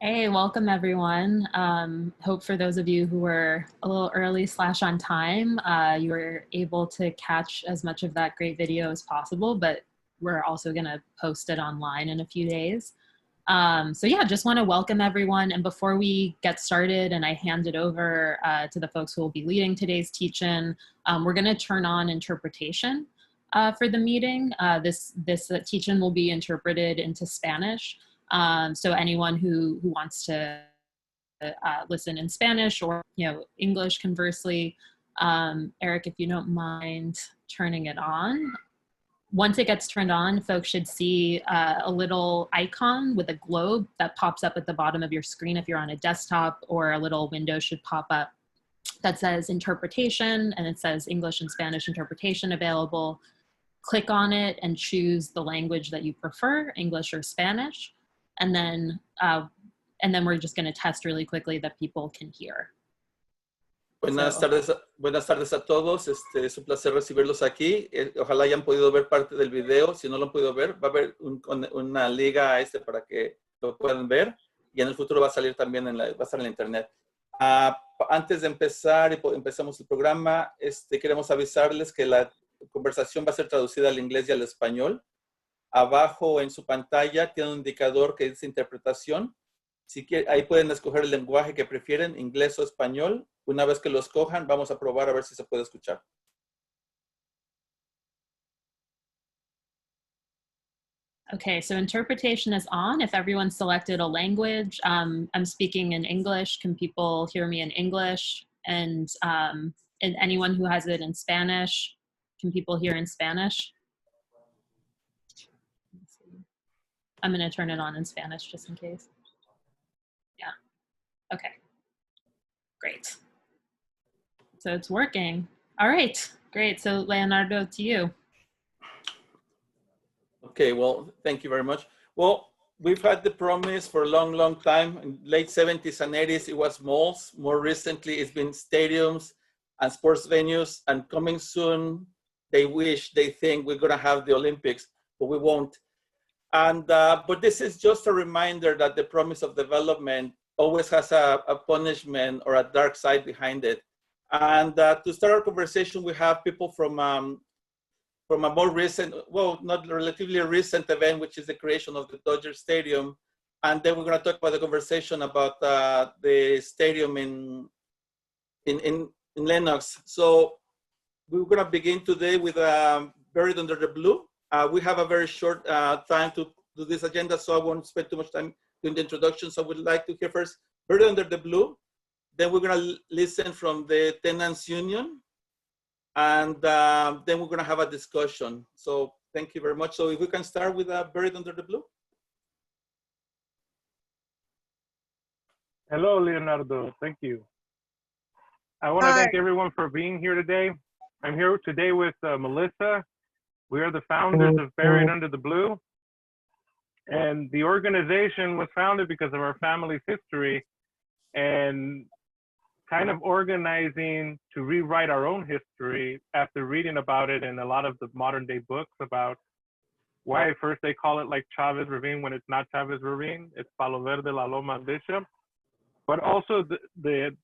Hey, welcome everyone. Hope for those of you who were a little early / on time, you were able to catch as much of that great video as possible, but we're also gonna post it online in a few days. So yeah, just wanna welcome everyone. And before we get started and I hand it over to the folks who will be leading today's teach-in, we're gonna turn on interpretation for the meeting. This teach-in will be interpreted into Spanish. So anyone who wants to listen in Spanish or English, conversely, Eric, if you don't mind turning it on. Once it gets turned on, folks should see a little icon with a globe that pops up at the bottom of your screen if you're on a desktop, or a little window should pop up that says interpretation, and it says English and Spanish interpretation available. Click on it and choose the language that you prefer, English or Spanish. And then we're just going to test really quickly that people can hear. Buenas tardes a todos. Es un placer recibirlos aquí. Ojalá hayan podido ver parte del video. Si no lo han podido ver, va a haber una liga para que lo puedan ver. Y en el futuro va a salir también va a estar en la internet. Antes de empezar y empezamos el programa, queremos avisarles que la conversación va a ser traducida al inglés y al español. Abajo en su pantalla tiene un indicador que dice interpretación. Ahí pueden escoger el lenguaje que prefieren, inglés o español. Una vez que lo escojan, vamos a probar a ver si se puede escuchar. Okay, so interpretation is on. If everyone selected a language, I'm speaking in English. Can people hear me in English? And anyone who has it in Spanish, can people hear in Spanish? I'm going to turn it on in Spanish just in case. Yeah. Okay. Great. So it's working. All right. Great. So Leonardo, to you. Okay. Well, thank you very much. Well, we've had the promise for a long, long time. In late 70s and 80s, it was malls. More recently, it's been stadiums and sports venues. And coming soon, they think we're going to have the Olympics, but we won't. And but this is just a reminder that the promise of development always has a punishment or a dark side behind it. And to start our conversation, we have people from a more recent, well, not relatively recent event, which is the creation of the Dodger Stadium. And then we're going to talk about the conversation about the stadium in Lennox. So we're going to begin today with Buried Under the Blue. We have a very short time to do this agenda, so I won't spend too much time doing the introduction. So I would like to hear first Buried Under the Blue. Then we're going to listen from the Tenants Union. And then we're going to have a discussion. So thank you very much. So if we can start with Buried Under the Blue. Hello, Leonardo. Thank you. I want to thank everyone for being here today. I'm here today with Melissa. We are the founders of Buried Under the Blue. And the organization was founded because of our family's history and kind of organizing to rewrite our own history after reading about it in a lot of the modern day books about why first they call it like Chavez Ravine when it's not Chavez Ravine. It's Palo Verde, La Loma, Bishop. But also the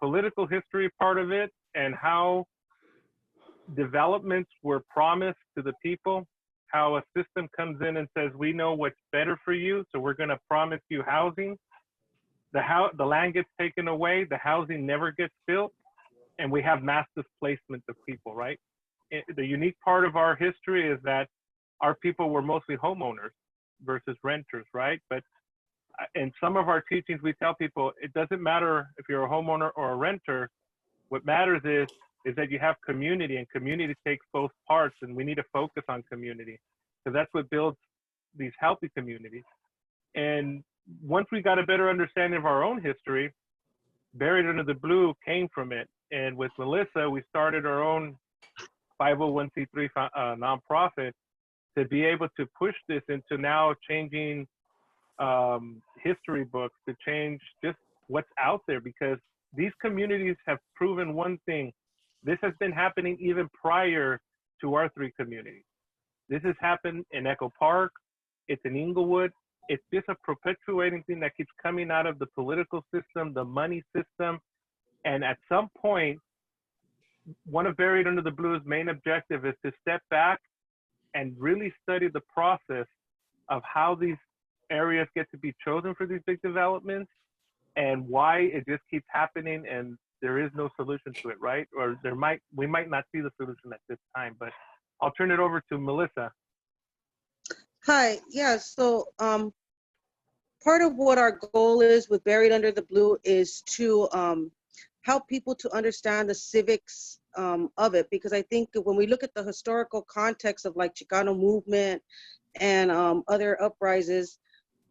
political history part of it and how developments were promised to the people, how a system comes in and says, we know what's better for you, so we're going to promise you housing. The land gets taken away, the housing never gets built, and we have mass displacement of people, right? The unique part of our history is that our people were mostly homeowners versus renters, right? But in some of our teachings, we tell people, it doesn't matter if you're a homeowner or a renter. What matters is that you have community, and community takes both parts, and we need to focus on community because that's what builds these healthy communities. And once we got a better understanding of our own history, Buried Under the Blue came from it. And with Melissa, we started our own 501c3 nonprofit to be able to push this into now changing history books, to change just what's out there, because these communities have proven one thing. This has been happening even prior to our three communities. This has happened in Echo Park, it's in Inglewood, it's just a perpetuating thing that keeps coming out of the political system, the money system. And at some point, one of Buried Under the Blue's main objective is to step back and really study the process of how these areas get to be chosen for these big developments and why it just keeps happening and there is no solution to it, right? Or we might not see the solution at this time, but I'll turn it over to Melissa. Hi, yeah, so part of what our goal is with Buried Under the Blue is to help people to understand the civics of it, because I think that when we look at the historical context of like Chicano movement and other uprisings,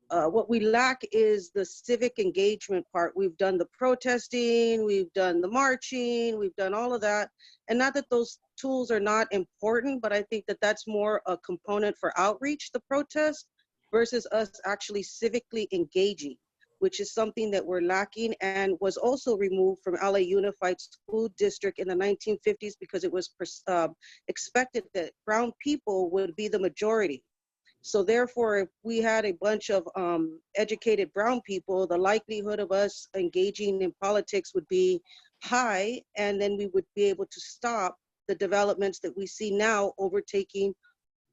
what we lack is the civic engagement part. We've done the protesting, we've done the marching, we've done all of that. And not that those tools are not important, but I think that that's more a component for outreach, the protest, versus us actually civically engaging, which is something that we're lacking and was also removed from LA Unified School District in the 1950s because it was expected that brown people would be the majority. So therefore, if we had a bunch of educated brown people, the likelihood of us engaging in politics would be high, and then we would be able to stop the developments that we see now overtaking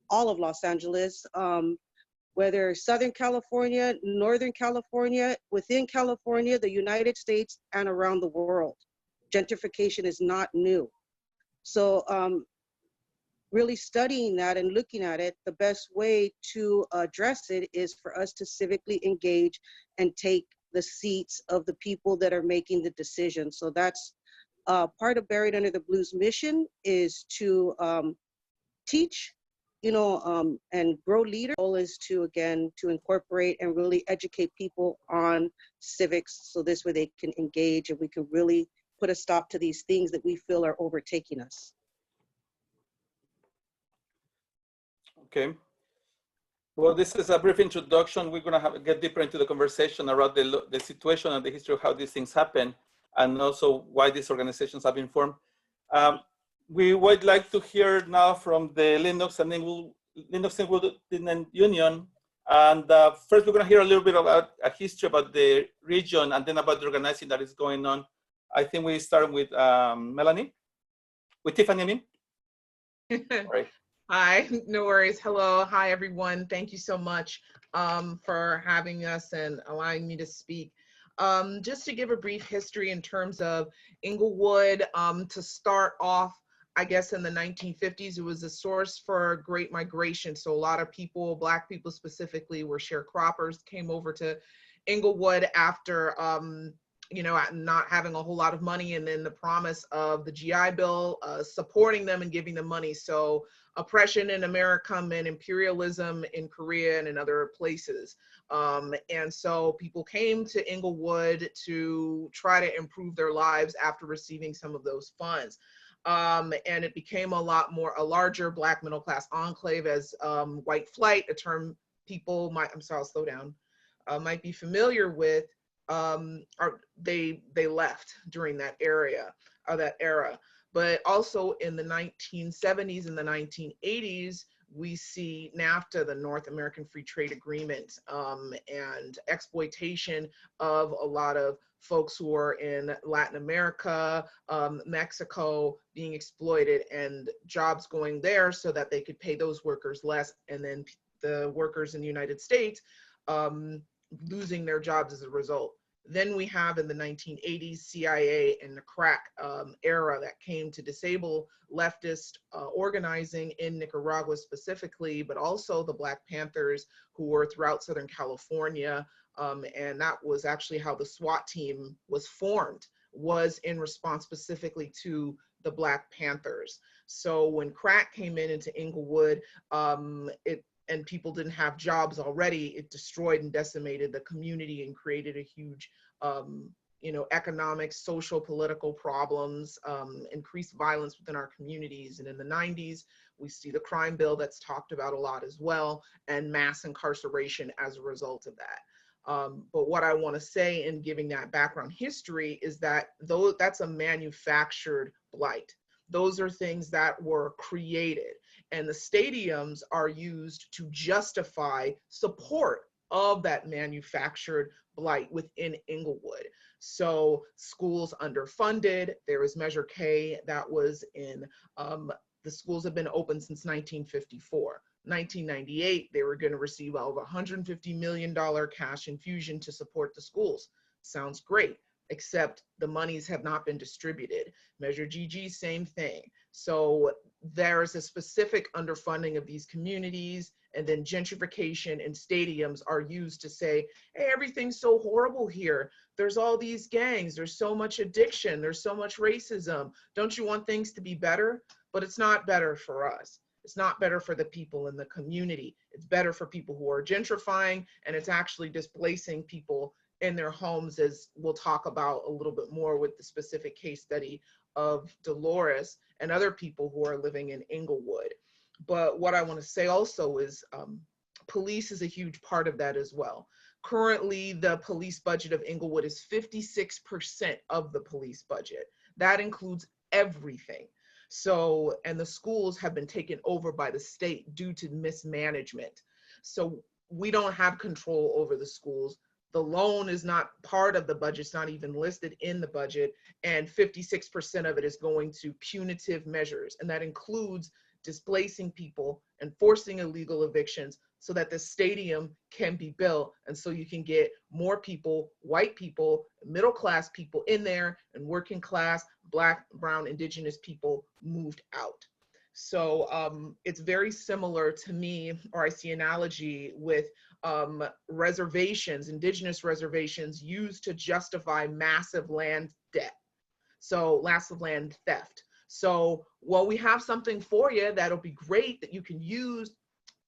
all of Los Angeles, whether Southern California, Northern California, within California, the United States, and around the world. Gentrification is not new. So really studying that and looking at it, the best way to address it is for us to civically engage and take the seats of the people that are making the decisions. So that's part of Buried Under the Blue's mission, is to teach, and grow leaders. The goal is to, again, to incorporate and really educate people on civics, so this way they can engage and we can really put a stop to these things that we feel are overtaking us. Okay. Well, this is a brief introduction. We're going to get deeper into the conversation around the situation and the history of how these things happen, and also why these organizations have been formed. We would like to hear now from the Lennox and Inglewood Tenant Union. And first, we're going to hear a little bit about a history about the region and then about the organizing that is going on. I think we start with Melanie, with Tiffany, I mean. Right. Hi, no worries. Hello, hi everyone. Thank you so much for having us and allowing me to speak. Just to give a brief history in terms of Inglewood, to start off, I guess in the 1950s, it was a source for great migration. So a lot of people, Black people specifically, were sharecroppers, came over to Inglewood after not having a whole lot of money, and then the promise of the GI Bill supporting them and giving them money. So oppression in America and imperialism in Korea and in other places. And so people came to Inglewood to try to improve their lives after receiving some of those funds. And it became a larger Black middle class enclave, as white flight, a term people might, I'll slow down, might be familiar with. They left during that era. But also in the 1970s and the 1980s, we see NAFTA, the North American Free Trade Agreement, and exploitation of a lot of folks who are in Latin America, Mexico, being exploited, and jobs going there so that they could pay those workers less, and then the workers in the United States losing their jobs as a result. Then we have in the 1980s CIA and the crack era that came to disable leftist organizing in Nicaragua specifically, but also the Black Panthers who were throughout Southern California. And that was actually how the SWAT team was formed, was in response specifically to the Black Panthers. So when crack came into Inglewood, and people didn't have jobs already, it destroyed and decimated the community and created a huge, economic, social, political problems, increased violence within our communities. And in the 90s, we see the crime bill that's talked about a lot as well, and mass incarceration as a result of that. But what I want to say in giving that background history is that though that's a manufactured blight, those are things that were created, and the stadiums are used to justify support of that manufactured blight within Inglewood. So schools underfunded. There was Measure K that was in, the schools have been open since 1954. 1998, they were going to receive over $150 million cash infusion to support the schools. Sounds great, except the monies have not been distributed. Measure GG, same thing. So there is a specific underfunding of these communities, and then gentrification and stadiums are used to say, hey, everything's so horrible here. There's all these gangs, there's so much addiction, there's so much racism. Don't you want things to be better? But it's not better for us. It's not better for the people in the community. It's better for people who are gentrifying, and it's actually displacing people in their homes, as we'll talk about a little bit more with the specific case study of Dolores and other people who are living in Inglewood. But what I want to say also is police is a huge part of that as well. Currently, the police budget of Inglewood is 56% of the police budget. That includes everything. So, and the schools have been taken over by the state due to mismanagement. So we don't have control over the schools. The loan is not part of the budget, it's not even listed in the budget, and 56% of it is going to punitive measures, and that includes displacing people and forcing illegal evictions so that the stadium can be built, and so you can get more people, white people, middle-class people in there, and working class, Black, brown, indigenous people moved out. So it's very similar to me, or I see analogy with reservations, indigenous reservations used to justify massive land debt. So massive land theft. So, well, we have something for you that'll be great that you can use,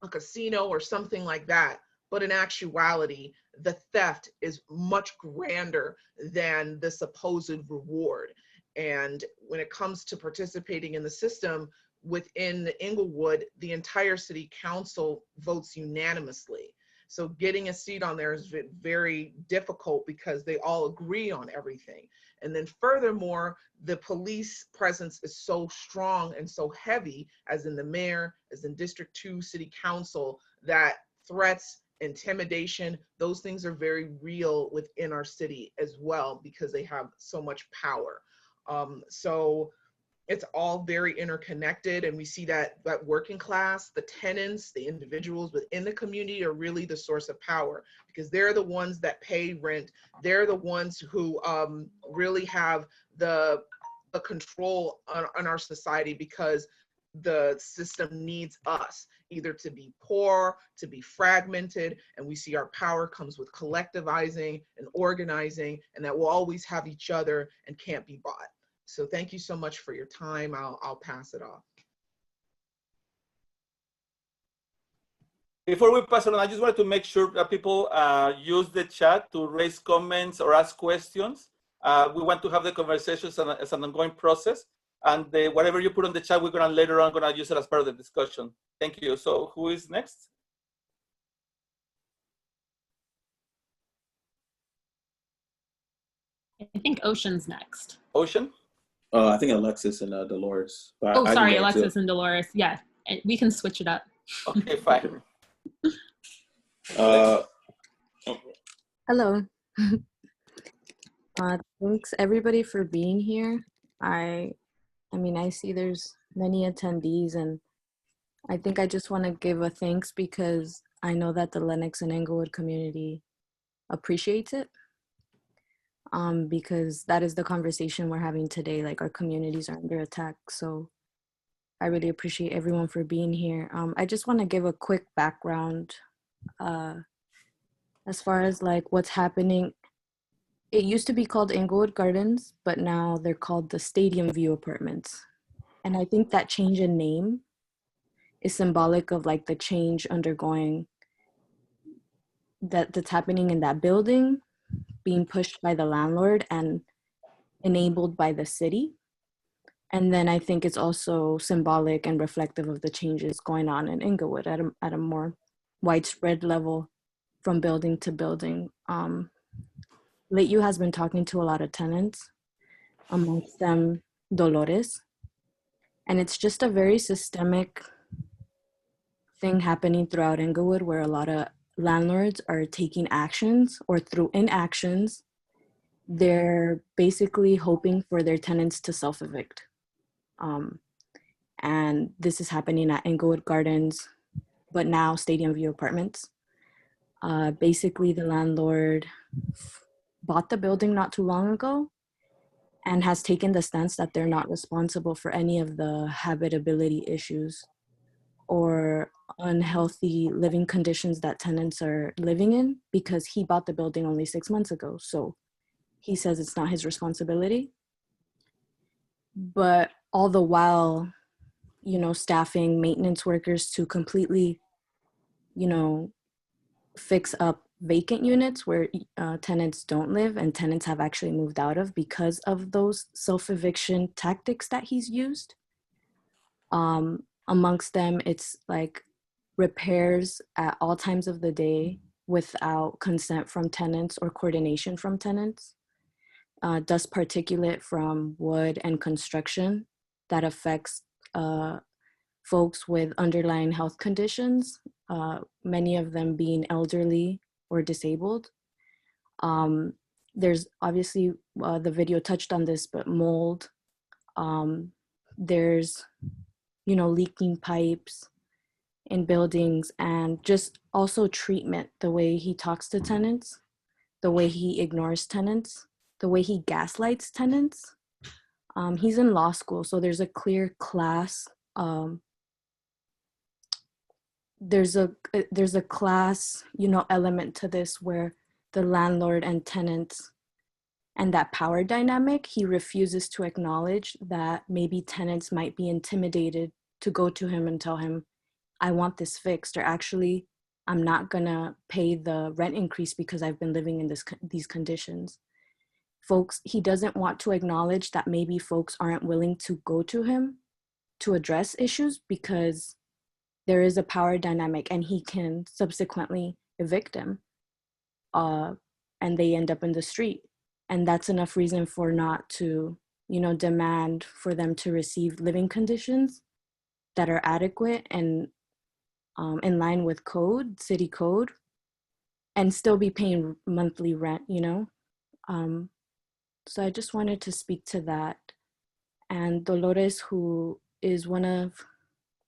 a casino or something like that. But in actuality, the theft is much grander than the supposed reward. And when it comes to participating in the system, within Inglewood, the entire city council votes unanimously. So getting a seat on there is very difficult because they all agree on everything. And then furthermore, the police presence is so strong and so heavy, as in the mayor, as in District 2 City Council, that threats, intimidation, those things are very real within our city as well because they have so much power. So it's all very interconnected, and we see that working class, the tenants, the individuals within the community are really the source of power because they're the ones that pay rent. They're the ones who really have the control on our society because the system needs us either to be poor, to be fragmented, and we see our power comes with collectivizing and organizing, and that we'll always have each other and can't be bought. So thank you so much for your time. I'll pass it off. Before we pass it on, I just wanted to make sure that people use the chat to raise comments or ask questions. We want to have the conversations as an ongoing process. And whatever you put on the chat, we're gonna later on use it as part of the discussion. Thank you. So who is next? I think Ocean's next. Ocean? I think Alexis and Dolores. But Oh, sorry, Alexis and Dolores. Yeah, we can switch it up. Okay, fine. Hello. Thanks everybody for being here. I mean, I see there's many attendees, and I think I just want to give a thanks because I know that the Lennox and Inglewood community appreciates it. Because that is the conversation we're having today. Like, our communities are under attack. So I really appreciate everyone for being here. I just want to give a quick background as far as like what's happening. It used to be called Inglewood Gardens, but now they're called the Stadium View Apartments. And I think that change in name is symbolic of like the change undergoing that's happening in that building, being pushed by the landlord and enabled by the city. And then I think it's also symbolic and reflective of the changes going on in Inglewood at a more widespread level from building to building. Late has been talking to a lot of tenants, amongst them Dolores. And it's just a very systemic thing happening throughout Inglewood where a lot of landlords are taking actions, or through inactions, they're basically hoping for their tenants to self-evict. And this is happening at Inglewood Gardens, but now Stadium View Apartments. Basically, the landlord bought the building not too long ago and has taken the stance that they're not responsible for any of the habitability issues or unhealthy living conditions that tenants are living in, because he bought the building only 6 months ago. So he says it's not his responsibility. But all the while, you know, staffing maintenance workers to completely, you know, fix up vacant units where tenants don't live and tenants have actually moved out of because of those self-eviction tactics that he's used. Amongst them, it's like repairs at all times of the day without consent from tenants or coordination from tenants. Dust particulate from wood and construction that affects folks with underlying health conditions, many of them being elderly or disabled. There's obviously, the video touched on this, but mold. There's, you know, leaking pipes in buildings, and just also treatment, the way he talks to tenants, the way he ignores tenants, the way he gaslights tenants. He's in law school, so there's a clear class. There's a class, you know, element to this, where the landlord and tenants and that power dynamic, he refuses to acknowledge that maybe tenants might be intimidated to go to him and tell him, I want this fixed, or actually, I'm not gonna pay the rent increase because I've been living in these conditions. Folks, he doesn't want to acknowledge that maybe folks aren't willing to go to him to address issues because there is a power dynamic and he can subsequently evict them, and they end up in the street. And that's enough reason for not to, you know, demand for them to receive living conditions that are adequate and in line with code, city code, and still be paying monthly rent, you know? So I just wanted to speak to that. And Dolores, who is one of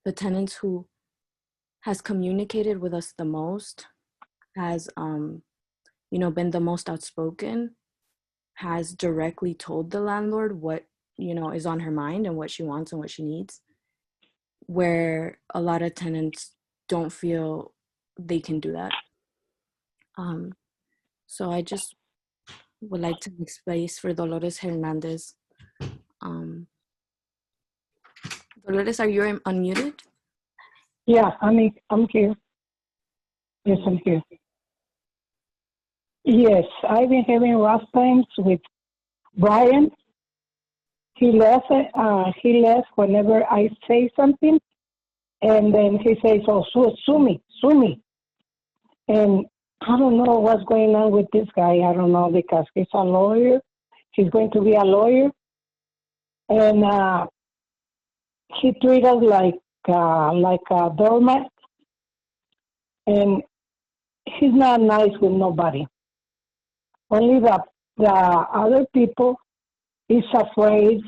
the tenants who has communicated with us the most, has, you know, been the most outspoken, has directly told the landlord what, you know, is on her mind and what she wants and what she needs, where a lot of tenants don't feel they can do that. So I just would like to make space for Dolores Hernandez. Dolores, are you unmuted? Yeah, I'm here. Yes, I'm here. Yes, I've been having rough times with Brian. He left whenever I say something, and then he says, "Oh, sue me." And I don't know what's going on with this guy. I don't know, because he's a lawyer. He's going to be a lawyer, and he treats us like a doormat, and he's not nice with nobody. Only the other people is afraid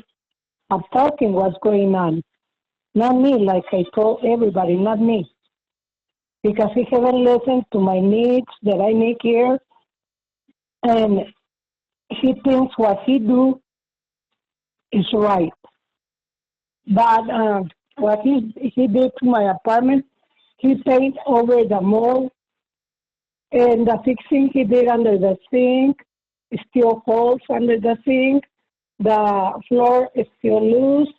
of talking what's going on. Not me, like I told everybody, not me. Because he haven't listened to my needs that I make here, and he thinks what he do is right. But what he did to my apartment, he painted over the mold, and the fixing he did under the sink, still holes under the sink. The floor is still loose.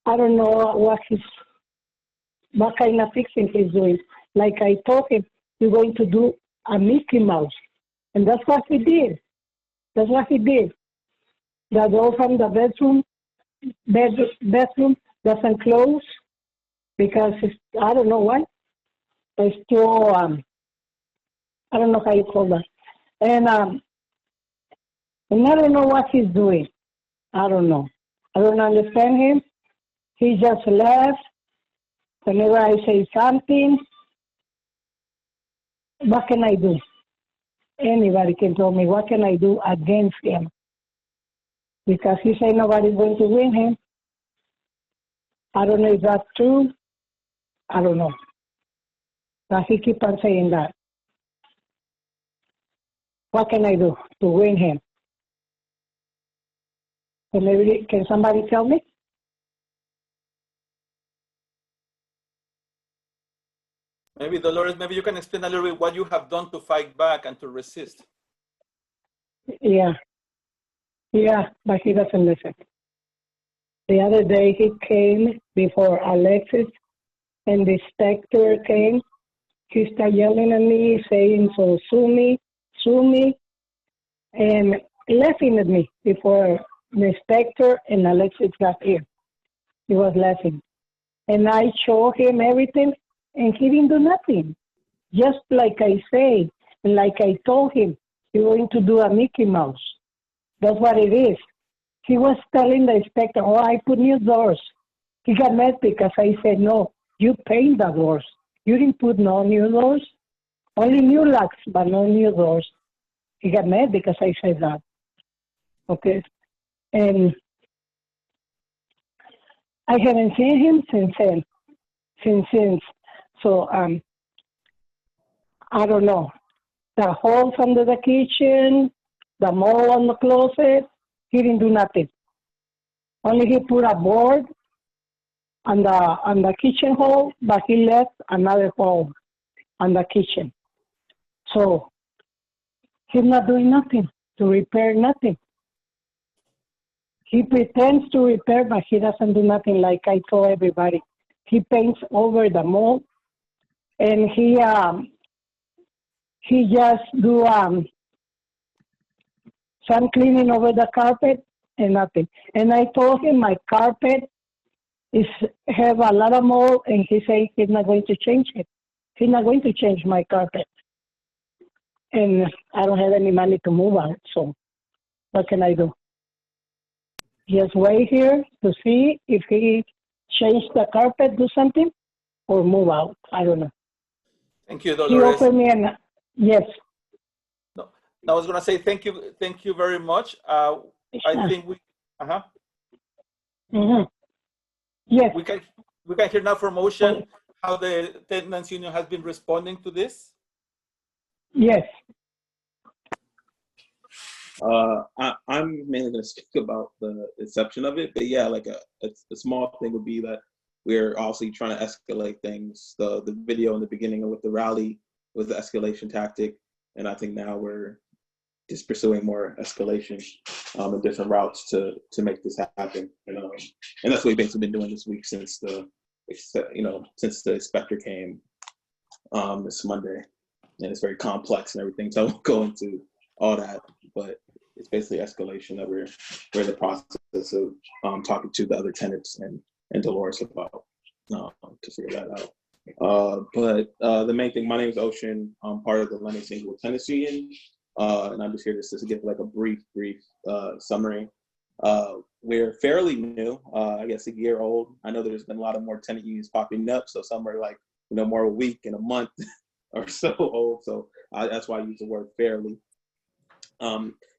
I don't know what kind of fixing he's doing. Like I told him, you're going to do a Mickey Mouse. And that's what he did. That's what he did. The door from the bedroom doesn't close because I don't know why. It's still, I don't know how you call that. And I don't know what he's doing. I don't know. I don't understand him. He just left. Whenever I say something, what can I do? Anybody can tell me what can I do against him? Because he said nobody's going to win him. I don't know if that's true. I don't know. But he keep on saying that. What can I do to win him? Can somebody tell me? Maybe Dolores, maybe you can explain a little bit what you have done to fight back and to resist. Yeah, but he doesn't listen. The other day he came before Alexis and the inspector came. He started yelling at me, saying, so sue me, and laughing at me before the inspector and Alexis got here. He was laughing. And I showed him everything, and he didn't do nothing. Just like I say, like I told him, you're going to do a Mickey Mouse. That's what it is. He was telling the inspector, oh, I put new doors. He got mad because I said, no, you paint the doors. You didn't put no new doors, only new locks, but no new doors. He got mad because I said that. Okay. And I haven't seen him since. So I don't know. The holes under the kitchen, the mold on the closet, he didn't do nothing. Only he put a board on the kitchen hole, but he left another hole on the kitchen. So he's not doing nothing to repair nothing. He pretends to repair, but he doesn't do nothing like I told everybody. He paints over the mold, and he just do some cleaning over the carpet and nothing. And I told him my carpet have a lot of mold, and he said he's not going to change it. He's not going to change my carpet. And I don't have any money to move out, so what can I do? Just wait here to see if he change the carpet, do something, or move out. I don't know. Thank you, He Dolores. offered me yes. No, I was going to say thank you very much. I think we, Yes. we can hear now from Ocean how the Tenants Union has been responding to this. Yes. I'm mainly going to speak about the inception of it, but yeah, like a small thing would be that we're obviously trying to escalate things. The video in the beginning with the rally was the escalation tactic, and I think now we're just pursuing more escalation and different routes to make this happen. And that's what we've basically been doing this week since the inspector came this Monday, and it's very complex and everything. So I won't go into all that, but it's basically escalation that we're in the process of talking to the other tenants and Dolores about to figure that out. But the main thing, my name is Ocean. I'm part of the Lennox Inglewood Tenants Union, and I'm just here to give like a brief summary. We're fairly new, I guess a year old. I know there's been a lot of more tenant unions popping up, so some are like more a week and a month or so old. So that's why I use the word fairly.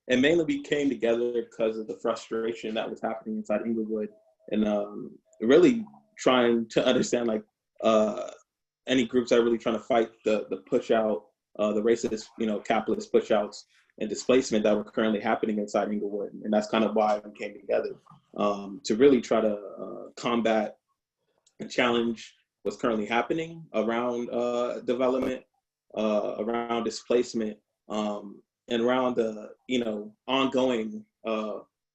And mainly we came together because of the frustration that was happening inside Inglewood, and really trying to understand like any groups that are really trying to fight the push out, the racist, capitalist push outs and displacement that were currently happening inside Inglewood. And that's kind of why we came together to really try to combat and challenge what's currently happening around development, around displacement, and around the ongoing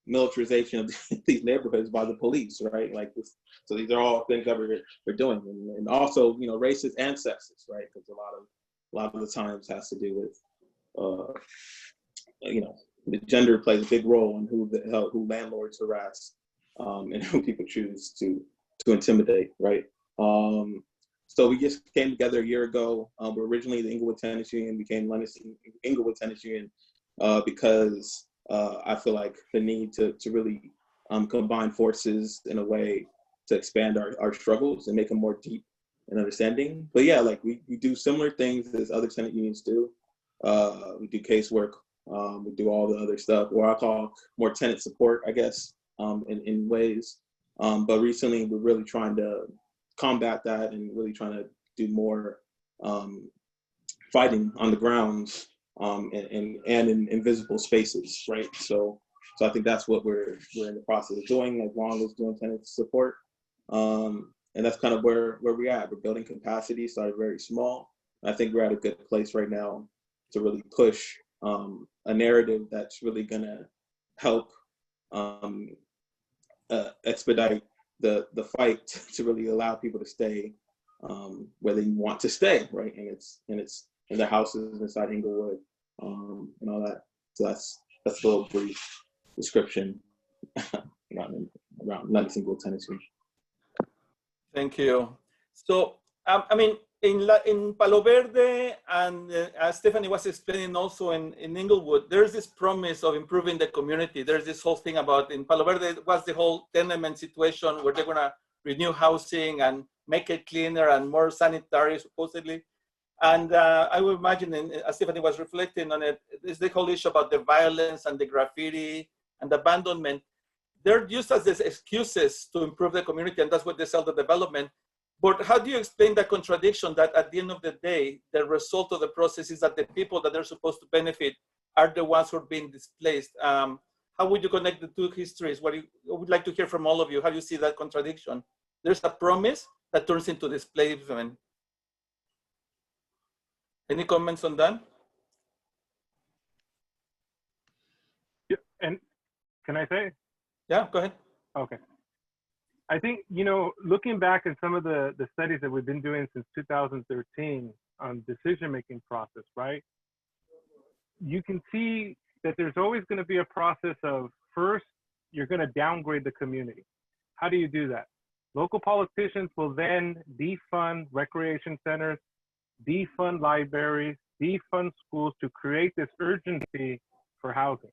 militarization of these neighborhoods by the police, right? Like this, so these are all things that we're doing, and also racist and sexist, right? Because a lot of the times has to do with the gender plays a big role in who landlords harass and who people choose to intimidate, right? So we just came together a year ago. We're originally the Inglewood Tenants Union, became Lennox Inglewood Tenants Union because I feel like the need to really combine forces in a way to expand our struggles and make them more deep and understanding. But yeah, like we do similar things as other tenant unions do. We do casework, we do all the other stuff, or I call more tenant support, I guess, in ways. But recently we're really trying to combat that and really trying to do more fighting on the grounds and in invisible spaces, right? So I think that's what we're in the process of doing, as long as doing tenant support. And that's kind of where we're at. We're building capacity, started very small. I think we're at a good place right now to really push a narrative that's really gonna help expedite the fight to really allow people to stay where they want to stay, right? And it's in their houses inside Inglewood and all that. So that's a little brief description around not a single tenancy. Thank you. So, I mean, in Palo Verde, and as Stephanie was explaining also in Inglewood, there's this promise of improving the community. There's this whole thing about, in Palo Verde, was the whole tenement situation where they're gonna renew housing and make it cleaner and more sanitary, supposedly. And I would imagine, as Stephanie was reflecting on it, is the whole issue about the violence and the graffiti and the abandonment. They're used as these excuses to improve the community, and that's what they sell the development. But how do you explain the contradiction that at the end of the day, the result of the process is that the people that they're supposed to benefit are the ones who are being displaced? How would you connect the two histories? I would like to hear from all of you. How do you see that contradiction? There's a promise that turns into displacement. Any comments on that? Yeah, and can I say? Yeah, go ahead. Okay. I think, you know, looking back at some of the studies that we've been doing since 2013 on decision-making process, right? You can see that there's always going to be a process of, first, you're going to downgrade the community. How do you do that? Local politicians will then defund recreation centers, defund libraries, defund schools to create this urgency for housing.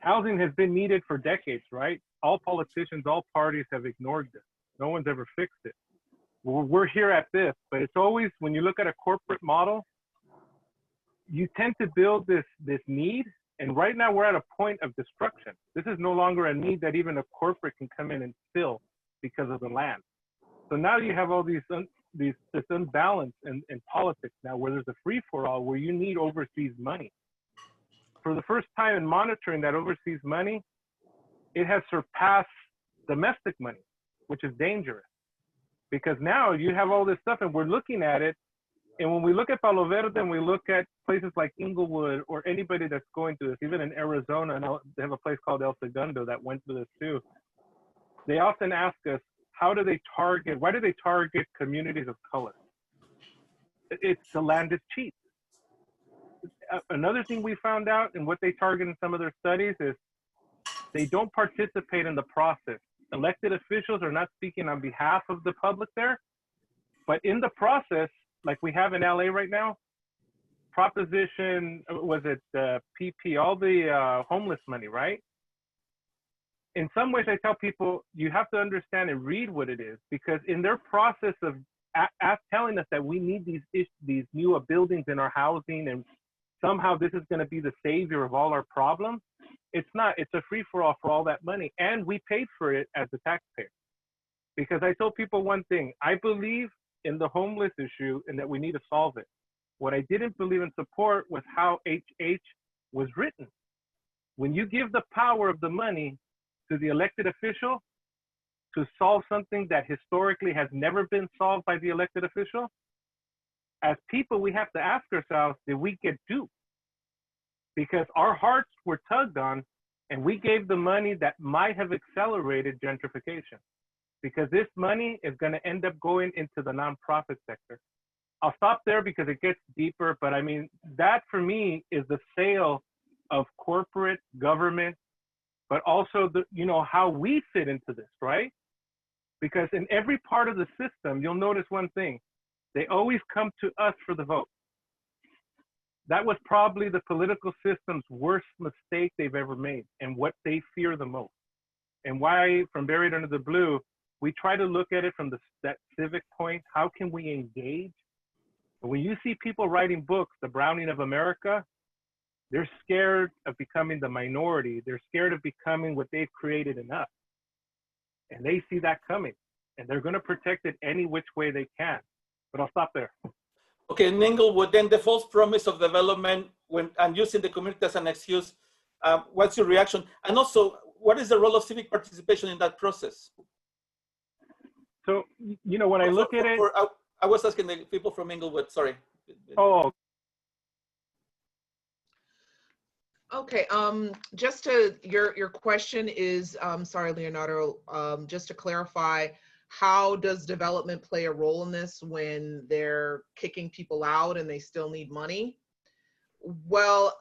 Housing has been needed for decades, right? All politicians, all parties have ignored this. No one's ever fixed it. We're here at this, but it's always, when you look at a corporate model, you tend to build this need, and right now we're at a point of destruction. This is no longer a need that even a corporate can come in and fill because of the land. So now you have all this imbalance in politics now, where there's a free-for-all, where you need overseas money. For the first time in monitoring that overseas money, it has surpassed domestic money, which is dangerous. Because now you have all this stuff and we're looking at it. And when we look at Palo Verde and we look at places like Inglewood or anybody that's going through this, even in Arizona, and they have a place called El Segundo that went through this too. They often ask us, why do they target communities of color? It's the land is cheap. Another thing we found out, and what they target in some of their studies, is they don't participate in the process. Elected officials are not speaking on behalf of the public there, but in the process, like we have in LA right now, Proposition, was it PP, all the homeless money, right? In some ways, I tell people, you have to understand and read what it is, because in their process of telling us that we need these new buildings in our housing, and somehow this is going to be the savior of all our problems. It's not. It's a free-for-all for all that money. And we paid for it as the taxpayer. Because I told people one thing. I believe in the homeless issue and that we need to solve it. What I didn't believe in support was how HH was written. When you give the power of the money to the elected official to solve something that historically has never been solved by the elected official, as people, we have to ask ourselves, did we get duped? Because our hearts were tugged on and we gave the money that might have accelerated gentrification. Because this money is going to end up going into the nonprofit sector. I'll stop there because it gets deeper, but I mean, that for me is the sale of corporate government, but also how we fit into this, right? Because in every part of the system, you'll notice one thing. They always come to us for the vote. That was probably the political system's worst mistake they've ever made, and what they fear the most. And why, from Buried Under the Blue, we try to look at it from that civic point. How can we engage? But when you see people writing books, the Browning of America, they're scared of becoming the minority. They're scared of becoming what they've created in us. And they see that coming. And they're going to protect it any which way they can. But I'll stop there. Okay, in Inglewood, then the false promise of development and using the community as an excuse, what's your reaction? And also, what is the role of civic participation in that process? So, you know, when I look at it, I was asking the people from Inglewood, sorry. Oh. Okay, just to, your question is, sorry, Leonardo, just to clarify, how does development play a role in this when they're kicking people out and they still need money? Well,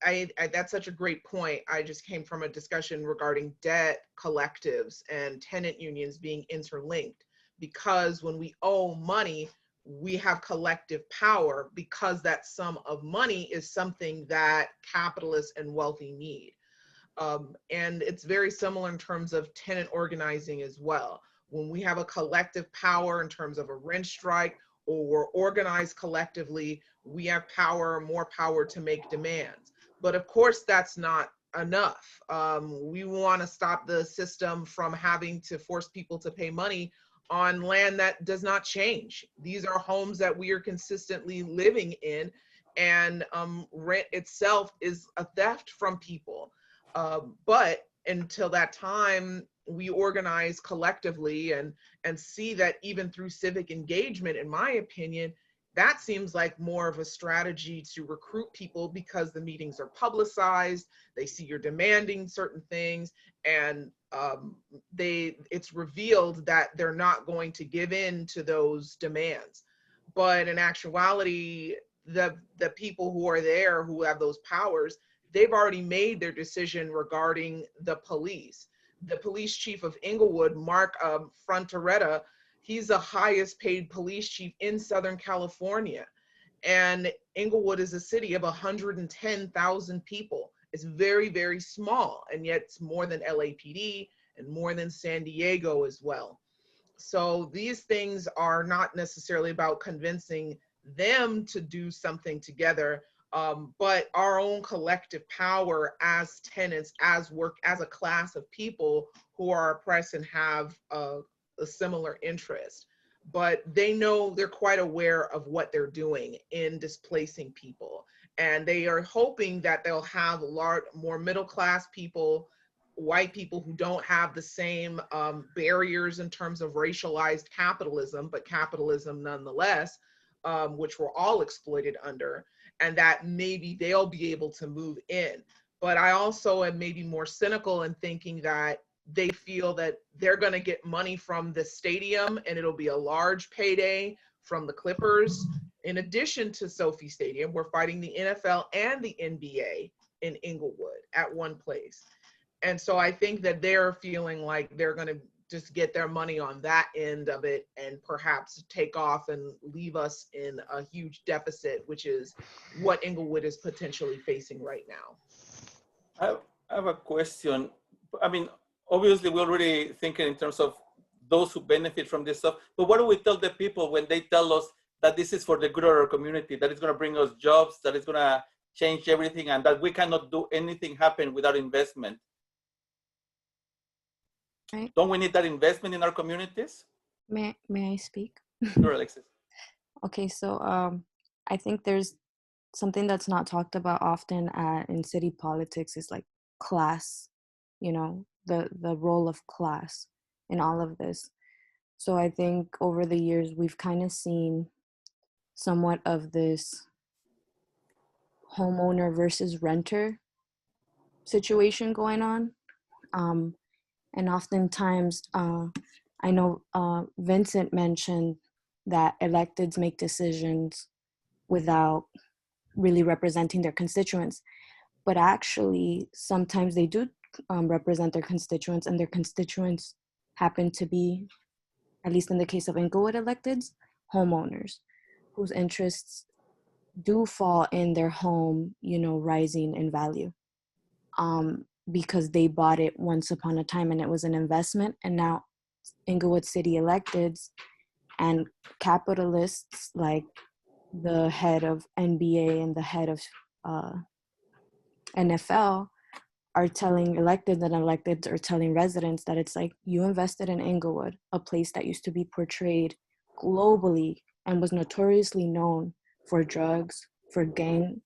that's such a great point. I just came from a discussion regarding debt collectives and tenant unions being interlinked, because when we owe money, we have collective power, because that sum of money is something that capitalists and wealthy need. And it's very similar in terms of tenant organizing as well. When we have a collective power in terms of a rent strike, or we're organized collectively, we have power, more power to make demands. But of course, that's not enough. We want to stop the system from having to force people to pay money on land that does not change. These are homes that we are consistently living in, and rent itself is a theft from people. But until that time, we organize collectively and see that even through civic engagement, in my opinion, that seems like more of a strategy to recruit people, because the meetings are publicized, they see you're demanding certain things, and it's revealed that they're not going to give in to those demands. But in actuality, the people who are there, who have those powers, they've already made their decision regarding the police. The police chief of Inglewood, Mark Fronteretta, he's the highest paid police chief in Southern California. And Inglewood is a city of 110,000 people. It's very, very small, and yet it's more than LAPD and more than San Diego as well. So these things are not necessarily about convincing them to do something together, but our own collective power as tenants, as a class of people who are oppressed and have a similar interest. But they know, they're quite aware of what they're doing in displacing people. And they are hoping that they'll have more middle-class people, white people who don't have the same barriers in terms of racialized capitalism, but capitalism nonetheless, which we're all exploited under, and that maybe they'll be able to move in. But I also am maybe more cynical in thinking that they feel that they're going to get money from the stadium, and it'll be a large payday from the Clippers. In addition to Sophie Stadium, we're fighting the NFL and the NBA in Inglewood at one place. And so I think that they're feeling like they're going to just get their money on that end of it and perhaps take off and leave us in a huge deficit, which is what Inglewood is potentially facing right now. I have a question. I mean, obviously we're already thinking in terms of those who benefit from this stuff, but what do we tell the people when they tell us that this is for the good of our community, that it's going to bring us jobs, that it's going to change everything, and that we cannot do anything happen without investment? Right. Don't we need that investment in our communities? May I speak? Sure, Alexis. Okay, so I think there's something that's not talked about often in city politics is like class, you know, the role of class in all of this. So I think over the years, we've kind of seen somewhat of this homeowner versus renter situation going on. And oftentimes, I know Vincent mentioned that electeds make decisions without really representing their constituents. But actually, sometimes they do represent their constituents, and their constituents happen to be, at least in the case of Inglewood electeds, homeowners whose interests do fall in their home, you know, rising in value. Because they bought it once upon a time and it was an investment, and now Inglewood city electeds and capitalists like the head of NBA and the head of NFL are telling electeds, and electeds are telling residents that it's like, you invested in Inglewood, a place that used to be portrayed globally and was notoriously known for drugs, for gang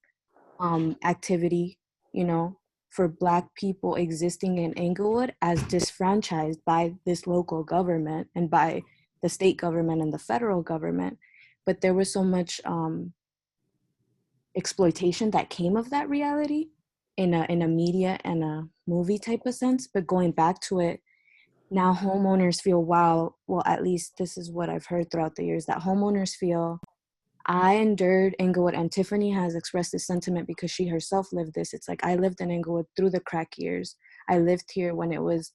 activity, you know, for Black people existing in Inglewood as disfranchised by this local government and by the state government and the federal government. But there was so much exploitation that came of that reality in a media and a movie type of sense. But going back to it, now homeowners feel, wow, well, at least this is what I've heard throughout the years, that homeowners feel, I endured Inglewood, and Tiffany has expressed this sentiment because she herself lived this. It's like, I lived in Inglewood through the crack years. I lived here when it was,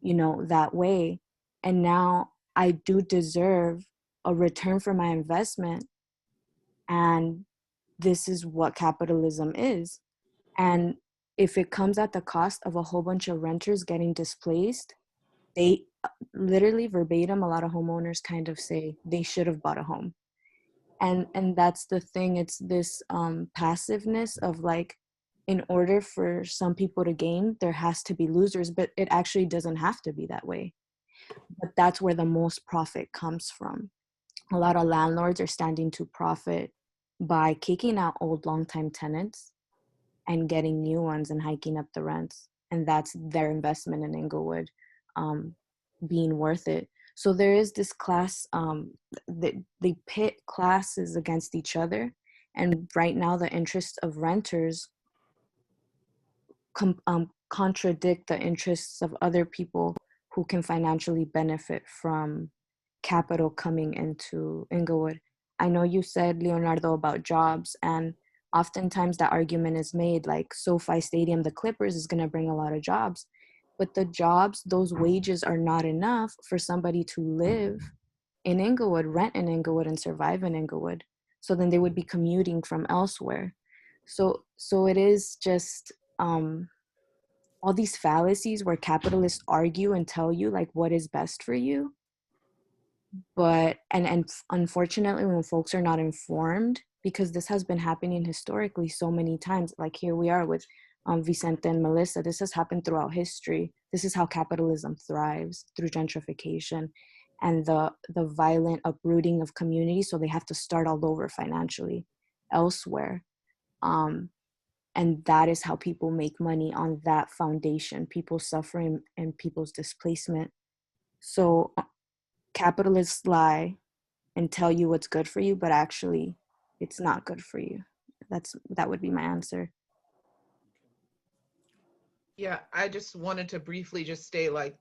you know, that way. And now I do deserve a return for my investment. And this is what capitalism is. And if it comes at the cost of a whole bunch of renters getting displaced, they literally verbatim, a lot of homeowners kind of say they should have bought a home. And that's the thing. It's this passiveness of like, in order for some people to gain, there has to be losers, but it actually doesn't have to be that way. But that's where the most profit comes from. A lot of landlords are standing to profit by kicking out old longtime tenants and getting new ones and hiking up the rents. And that's their investment in Inglewood being worth it. So there is this class, they pit classes against each other. And right now the interests of renters contradict the interests of other people who can financially benefit from capital coming into Inglewood. I know you said, Leonardo, about jobs, and oftentimes that argument is made, like SoFi Stadium, the Clippers, is going to bring a lot of jobs. But the jobs, those wages are not enough for somebody to live in Inglewood, rent in Inglewood, and survive in Inglewood. So then they would be commuting from elsewhere. So it is just all these fallacies where capitalists argue and tell you like what is best for you. But and unfortunately, when folks are not informed, because this has been happening historically so many times, like here we are with Vicente and Melissa, this has happened throughout history. This is how capitalism thrives, through gentrification and the violent uprooting of communities, so they have to start all over financially elsewhere. And that is how people make money, on that foundation, people's suffering and people's displacement. So capitalists lie and tell you what's good for you, but actually it's not good for you. That would be my answer. Yeah, I just wanted to briefly just state, like,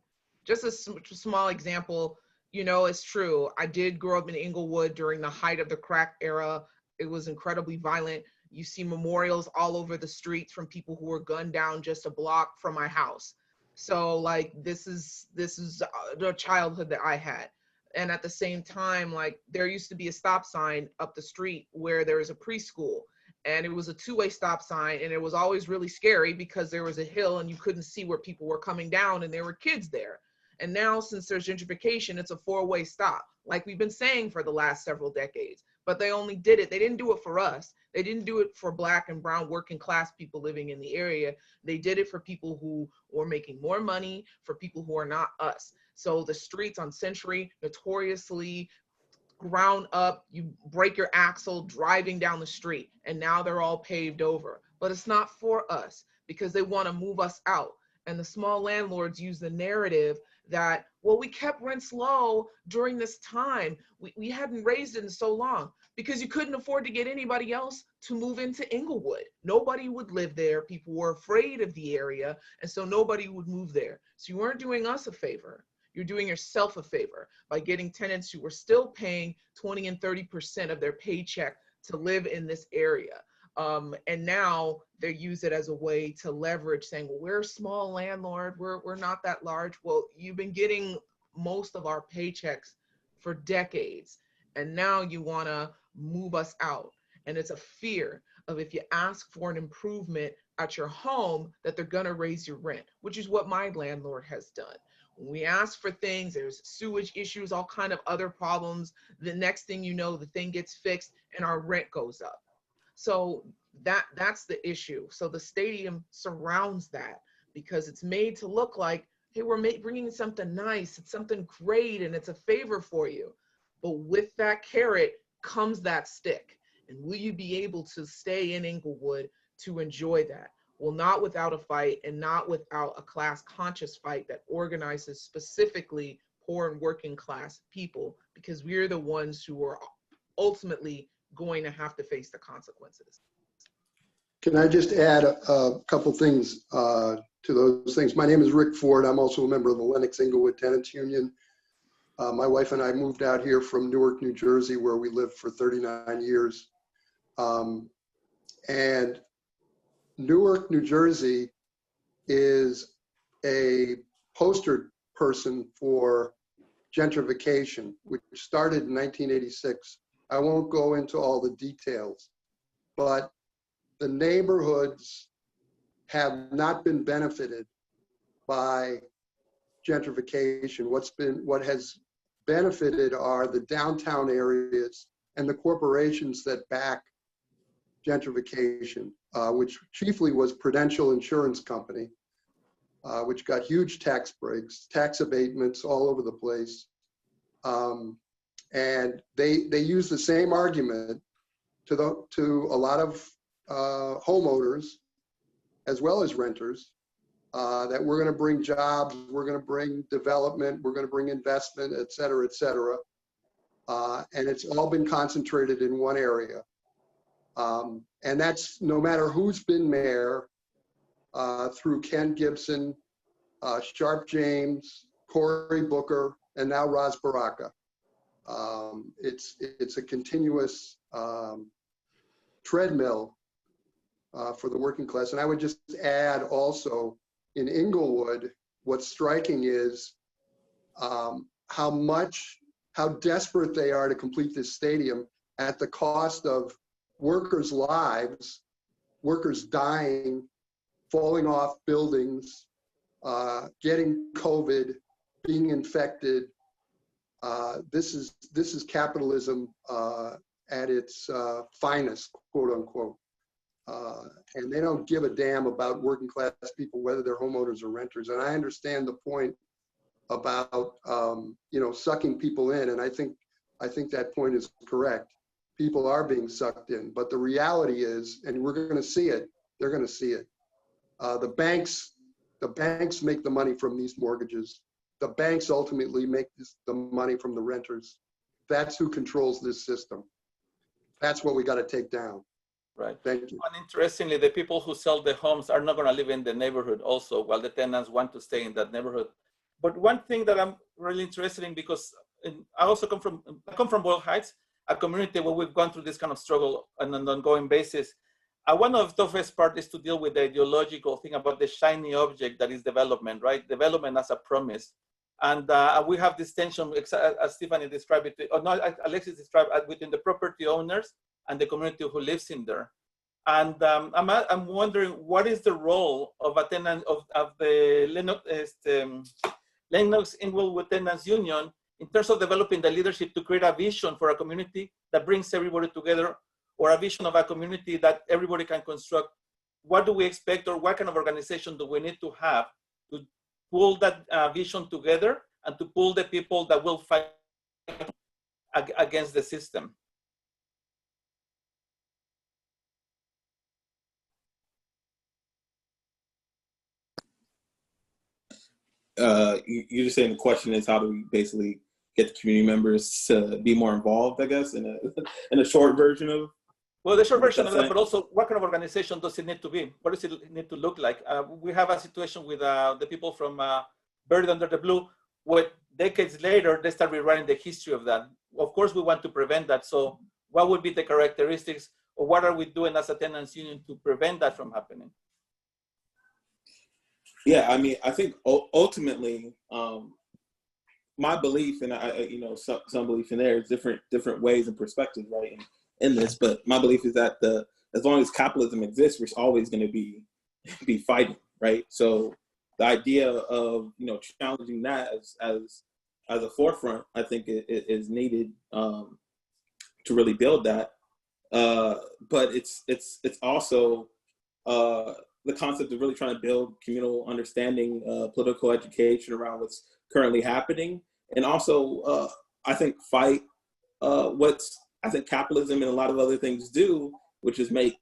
just a small example. You know, it's true. I did grow up in Inglewood during the height of the crack era. It was incredibly violent. You see memorials all over the streets from people who were gunned down just a block from my house. So like, this is the childhood that I had. And at the same time, like, there used to be a stop sign up the street where there was a preschool, and it was a two-way stop sign, and it was always really scary because there was a hill and you couldn't see where people were coming down, and there were kids there. And now, since there's gentrification, it's a four-way stop, like we've been saying for the last several decades. But they only did it, they didn't do it for us. They didn't do it for Black and brown working class people living in the area. They did it for people who were making more money, for people who are not us. So the streets on Century, notoriously ground up, you break your axle driving down the street, and now they're all paved over. But it's not for us, because they want to move us out. And the small landlords use the narrative that, well, we kept rents low during this time. We hadn't raised it in so long because you couldn't afford to get anybody else to move into Inglewood. Nobody would live there. People were afraid of the area, and so nobody would move there. So you weren't doing us a favor. You're doing yourself a favor by getting tenants who were still paying 20 and 30% of their paycheck to live in this area. And now they use it as a way to leverage, saying, well, we're a small landlord, we're not that large. Well, you've been getting most of our paychecks for decades, and now you want to move us out. And it's a fear of, if you ask for an improvement at your home, that they're going to raise your rent, which is what my landlord has done. When we ask for things, there's sewage issues, all kind of other problems. The next thing you know, the thing gets fixed and our rent goes up. So that's the issue. So the stadium surrounds that because it's made to look like, hey, we're bringing something nice, it's something great, and it's a favor for you. But with that carrot comes that stick. And will you be able to stay in Inglewood to enjoy that? Well, not without a fight and not without a class conscious fight that organizes specifically poor and working class people, because we're the ones who are ultimately going to have to face the consequences. Can I just add a couple things to those things? My name is Rick Ford. I'm also a member of the Lennox Inglewood Tenants Union. My wife and I moved out here from Newark, New Jersey, where we lived for 39 years. And Newark, New Jersey is a poster person for gentrification, which started in 1986. I won't go into all the details, but the neighborhoods have not been benefited by gentrification. What has benefited are the downtown areas and the corporations that back gentrification, which chiefly was Prudential Insurance Company, which got huge tax breaks, tax abatements all over the place. And they use the same argument to a lot of homeowners as well as renters, that we're going to bring jobs, we're going to bring development, we're going to bring investment, et cetera, et cetera. And it's all been concentrated in one area. And that's no matter who's been mayor, through Ken Gibson, Sharp James, Cory Booker, and now Ras Baraka. It's a continuous treadmill for the working class. And I would just add also, in Inglewood, what's striking is how desperate they are to complete this stadium at the cost of workers' lives, workers dying, falling off buildings, getting COVID, being infected. This is capitalism at its finest, quote unquote. And they don't give a damn about working class people, whether they're homeowners or renters. And I understand the point about sucking people in, and I think that point is correct. People are being sucked in, but the reality is, and we're going to see it, they're going to see it. The banks make the money from these mortgages. The banks ultimately make the money from the renters. That's who controls this system. That's what we got to take down. Right. Thank you. And interestingly, the people who sell the homes are not going to live in the neighborhood also, while the tenants want to stay in that neighborhood. But one thing that I'm really interested in, because I come from Boyle Heights, a community where we've gone through this kind of struggle on an ongoing basis. One of the toughest part is to deal with the ideological thing about the shiny object that is development, right? Development as a promise. And we have this tension, as Stephanie described it, or no, Alexis described, within the property owners and the community who lives in there. And I'm wondering, what is the role of a tenant of the Lennox Inglewood Tenants Union in terms of developing the leadership to create a vision for a community that brings everybody together, or a vision of a community that everybody can construct? What do we expect, or what kind of organization do we need to have to pull that vision together and to pull the people that will fight against the system? You're just saying the question is, how do we basically get the community members to be more involved, I guess, in a short version of? Well, the short version of that, but also what kind of organization does it need to be? What does it need to look like? We have a situation with the people from Buried Under the Blue, where decades later, they start rewriting the history of that. Of course, we want to prevent that. So what would be the characteristics, or what are we doing as a tenants union to prevent that from happening? Yeah, I mean, I think ultimately, my belief, and some belief in there is different ways and perspectives, right, in this. But my belief is that as long as capitalism exists, we're always going to be fighting, right? So the idea of, you know, challenging that as a forefront, I think is needed to really build that. But it's also the concept of really trying to build communal understanding, political education around what's currently happening, and also I think fight what's I think capitalism and a lot of other things do, which is make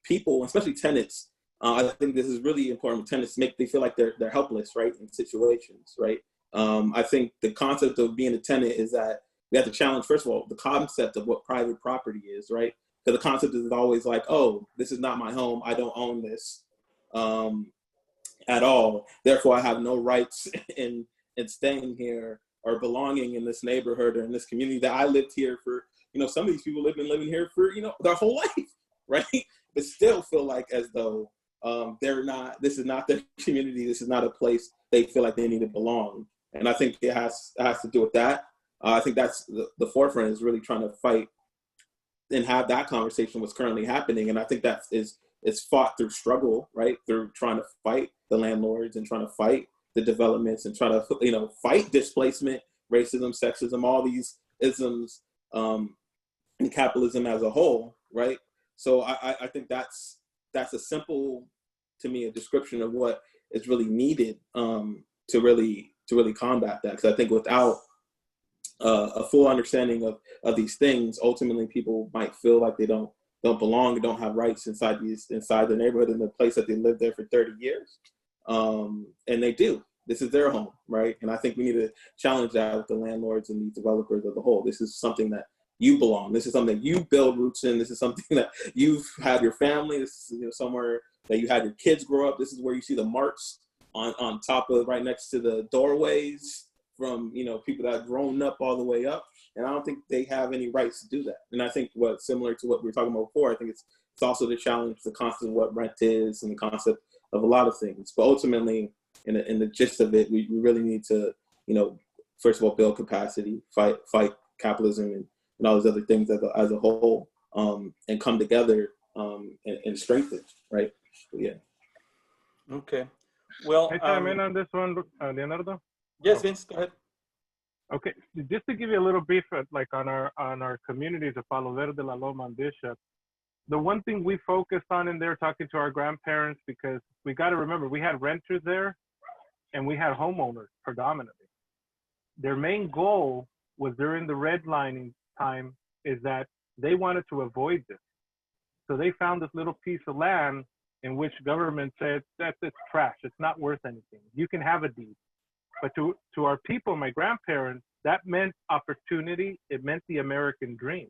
people, especially tenants. I think this is really important. Tenants they feel like they're helpless, right, in situations, right. I think the concept of being a tenant is that we have to challenge, first of all, the concept of what private property is, right? Because the concept is always like, oh, this is not my home. I don't own this at all. Therefore, I have no rights in staying here or belonging in this neighborhood or in this community that I lived here for, you know, some of these people have been living here for, you know, their whole life, right? But still feel like as though this is not their community. This is not a place they feel like they need to belong. And I think it has to do with that. I think that's the forefront is really trying to fight and have that conversation what's currently happening. And I think that is fought through struggle, right? Through trying to fight the landlords and trying to fight the developments and try to, you know, fight displacement, racism, sexism, all these isms, and capitalism as a whole, right? So I think that's a simple, to me, a description of what is really needed to really combat that. Because I think without a full understanding of these things, ultimately people might feel like they don't belong and don't have rights inside the neighborhood in the place that they lived there for 30 years. And they do. This is their home, right? And I think we need to challenge that with the landlords and the developers as a whole. This is something that you belong. This is something that you build roots in. This is something that you've had your family. This is, you know, somewhere that you had your kids grow up. This is where you see the marks on top of, right next to the doorways from, you know, people that have grown up all the way up. And I don't think they have any rights to do that. And I think what's similar to what we were talking about before, I think it's also to challenge the concept of what rent is and the concept of a lot of things. But ultimately, in the gist of it, we really need to, you know, first of all, build capacity, fight capitalism and all those other things as a whole, and come together and strengthen, right? So, yeah. Okay. Well, Can I chime in on this one, Leonardo? Yes, Vince, go ahead. Okay, just to give you a little brief, like on our communities of Palo Verde, La Loma, and Bishop, the one thing we focused on in there, talking to our grandparents, because we got to remember, we had renters there and we had homeowners predominantly. Their main goal was during the redlining time is that they wanted to avoid this. So they found this little piece of land in which government said, it's trash, it's not worth anything. You can have a deed. But to our people, my grandparents, that meant opportunity. It meant the American dream.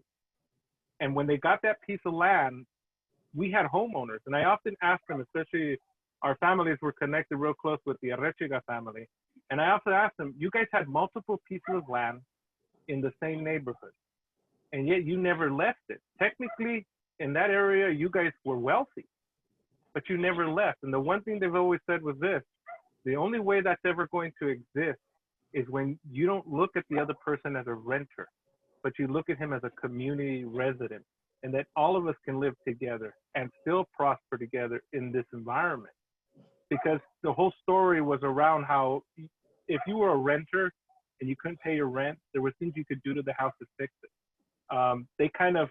And when they got that piece of land, we had homeowners. And I often ask them, especially our families were connected real close with the Arrechiga family. And I often ask them, you guys had multiple pieces of land in the same neighborhood, and yet you never left it. Technically, in that area, you guys were wealthy, but you never left. And the one thing they've always said was this: the only way that's ever going to exist is when you don't look at the other person as a renter, but you look at him as a community resident, and that all of us can live together and still prosper together in this environment. Because the whole story was around how if you were a renter and you couldn't pay your rent, there were things you could do to the house to fix it. They kind of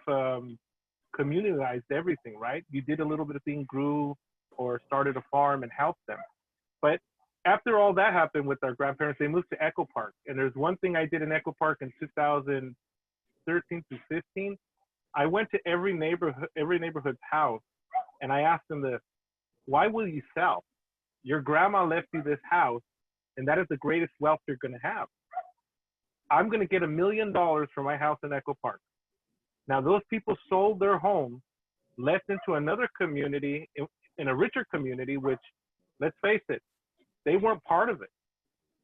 communalized everything, right? You did a little bit of thing, grew or started a farm and helped them. But after all that happened with our grandparents, they moved to Echo Park. And there's one thing I did in Echo Park in 2013 to 15. I went to every neighborhood's house, and I asked them this: why will you sell? Your grandma left you this house, and that is the greatest wealth you're going to have. I'm going to get $1 million for my house in Echo Park. Now, those people sold their home, left into another community, in a richer community, which, let's face it, they weren't part of it.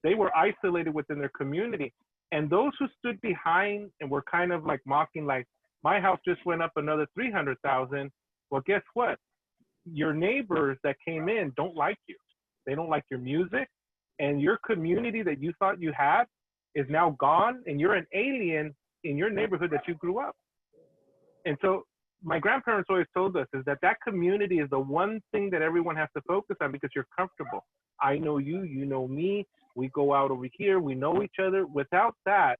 They were isolated within their community. And those who stood behind and were kind of like mocking, like, my house just went up another 300,000. Well, guess what? Your neighbors that came in don't like you. They don't like your music. And your community that you thought you had is now gone. And you're an alien in your neighborhood that you grew up. And so my grandparents always told us is that community is the one thing that everyone has to focus on because you're comfortable. I know you, you know me. We go out over here. We know each other. Without that,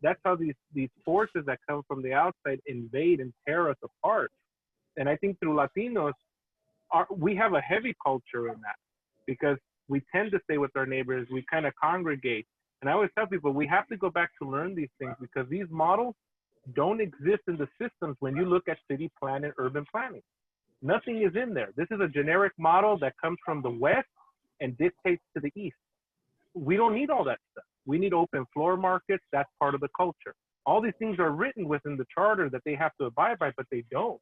that's how these forces that come from the outside invade and tear us apart. And I think through Latinos, we have a heavy culture in that because we tend to stay with our neighbors. We kind of congregate. And I always tell people, we have to go back to learn these things because these models don't exist in the systems when you look at city plan and urban planning. Nothing is in there. This is a generic model that comes from the West and dictates to the East. We don't need all that stuff. We need open floor markets. That's part of the culture. All these things are written within the charter that they have to abide by, but they don't.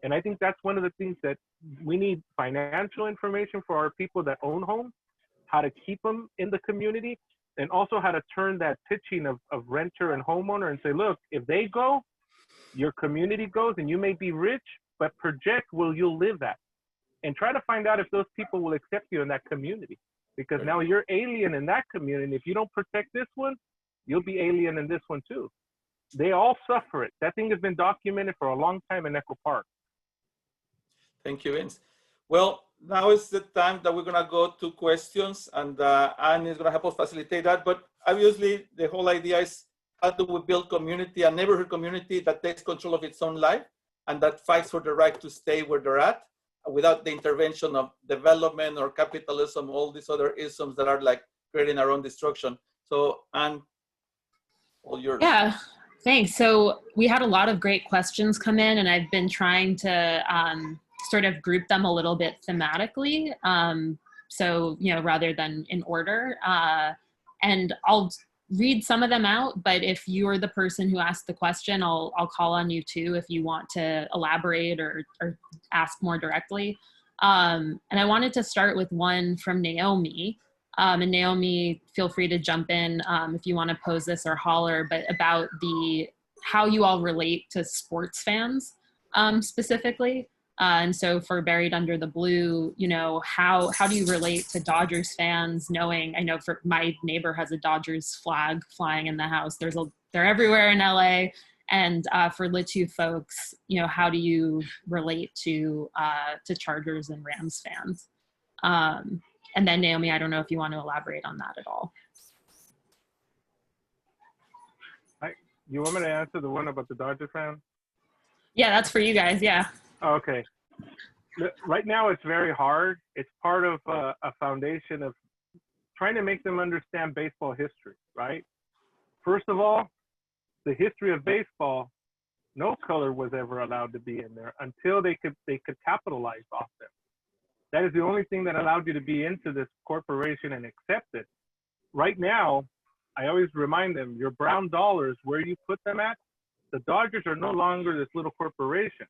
And I think that's one of the things that we need financial information for our people that own homes, how to keep them in the community, and also how to turn that pitching of renter and homeowner and say, look, if they go, your community goes, and you may be rich, but project where you'll live at. And try to find out if those people will accept you in that community. Because now you're alien in that community. If you don't protect this one, you'll be alien in this one too. They all suffer it. That thing has been documented for a long time in Echo Park. Thank you, Vince. Well, now is the time that we're going to go to questions, and Anne is going to help us facilitate that. But obviously, the whole idea is how do we build community, a neighborhood community that takes control of its own life and that fights for the right to stay where they're at without the intervention of development or capitalism, all these other isms that are like creating our own destruction. So, Anne, all yours. Yeah, thanks. So we had a lot of great questions come in, and I've been trying to sort of group them a little bit thematically. So, you know, rather than in order. And I'll read some of them out, but if you're the person who asked the question, I'll call on you too if you want to elaborate or ask more directly. And I wanted to start with one from Naomi. And Naomi, feel free to jump in if you want to pose this or holler, but about how you all relate to sports fans specifically. And so for Buried Under the Blue, you know, how do you relate to Dodgers fans knowing, I know for my neighbor has a Dodgers flag flying in the house. They're everywhere in LA. And for Litu folks, you know, how do you relate to Chargers and Rams fans? And then Naomi, I don't know if you want to elaborate on that at all. You want me to answer the one about the Dodger fan? Yeah, that's for you guys, yeah. Okay. Right now, it's very hard. It's part of a foundation of trying to make them understand baseball history, right? First of all, the history of baseball, no color was ever allowed to be in there until they could capitalize off them. That is the only thing that allowed you to be into this corporation and accept it. Right now, I always remind them, your brown dollars, where you put them at, the Dodgers are no longer this little corporation.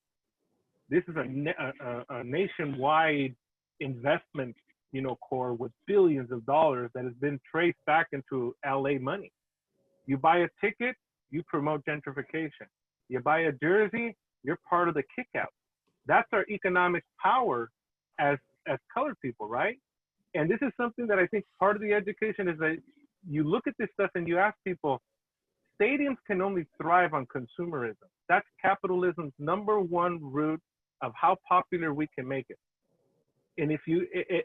This is a nationwide investment, you know, core with billions of dollars that has been traced back into LA money. You buy a ticket, you promote gentrification. You buy a jersey, you're part of the kickout. That's our economic power as colored people, right? And this is something that I think part of the education is that you look at this stuff and you ask people, stadiums can only thrive on consumerism. That's capitalism's #1 root of how popular we can make it. And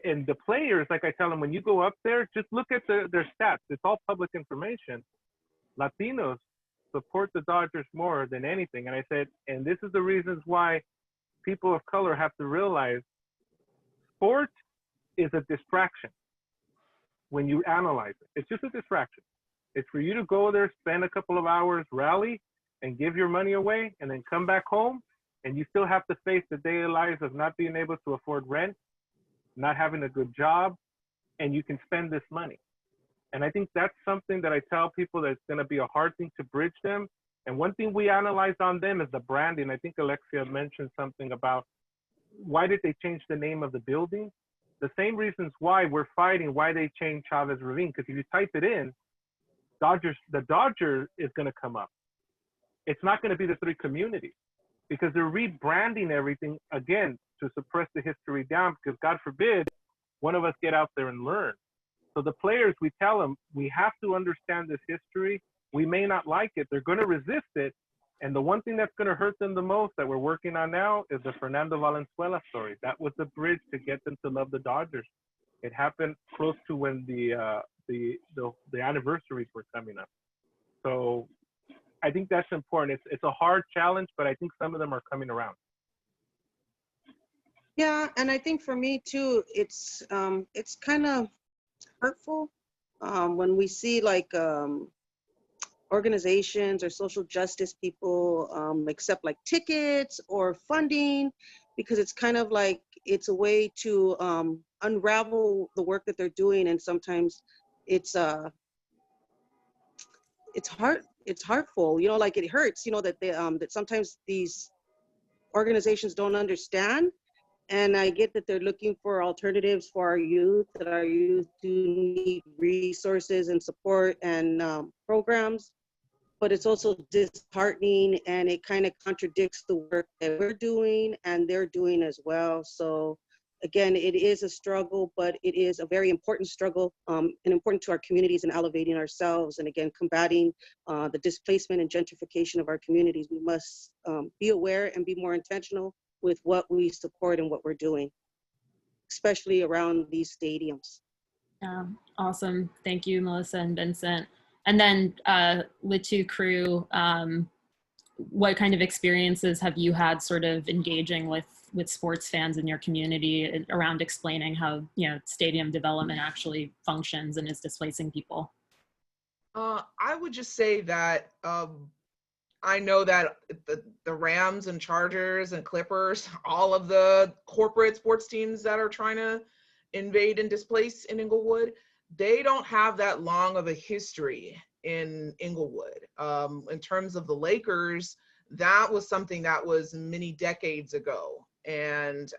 and the players, like I tell them, when you go up there, just look at their stats. It's all public information. Latinos support the Dodgers more than anything. And I said, and this is the reasons why people of color have to realize sport is a distraction when you analyze it. It's just a distraction. It's for you to go there, spend a couple of hours, rally, and give your money away, and then come back home, and you still have to face the daily lives of not being able to afford rent, not having a good job, and you can spend this money. And I think that's something that I tell people that's going to be a hard thing to bridge them. And one thing we analyze on them is the branding. I think Alexia mentioned something about why did they change the name of the building? The same reasons why we're fighting why they changed Chavez Ravine, because if you type it in, the Dodger is going to come up. It's not going to be the three communities because they're rebranding everything again to suppress the history down because God forbid one of us get out there and learn. So the players, we tell them, we have to understand this history. We may not like it. They're going to resist it. And the one thing that's going to hurt them the most that we're working on now is the Fernando Valenzuela story. That was the bridge to get them to love the Dodgers. It happened close to when the anniversaries were coming up. So I think that's important. It's a hard challenge, but I think some of them are coming around. Yeah, and I think for me too, it's kind of hurtful when we see like organizations or social justice people accept like tickets or funding, because it's kind of like it's a way to unravel the work that they're doing, and sometimes it's it's hurtful, you know, like it hurts, you know, that they that sometimes these organizations don't understand. And I get that they're looking for alternatives for our youth, that our youth do need resources and support and programs, but it's also disheartening, and it kind of contradicts the work that we're doing and they're doing as well. So again, it is a struggle, but it is a very important struggle and important to our communities and elevating ourselves. And again, combating the displacement and gentrification of our communities. We must be aware and be more intentional with what we support and what we're doing, especially around these stadiums. Yeah, awesome. Thank you, Melissa and Vincent. And then Litu crew, what kind of experiences have you had sort of engaging with sports fans in your community around explaining how, you know, stadium development actually functions and is displacing people? I would just say that I know that the Rams and Chargers and Clippers, all of the corporate sports teams that are trying to invade and displace in Inglewood, they don't have that long of a history in Inglewood. In terms of the Lakers, that was something that was many decades ago. And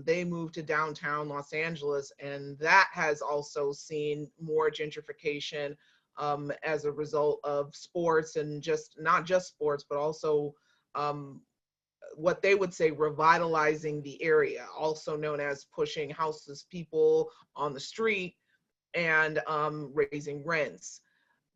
they moved to downtown Los Angeles, and that has also seen more gentrification as a result of sports, and just not just sports, but also what they would say revitalizing the area, also known as pushing houseless people on the street and raising rents,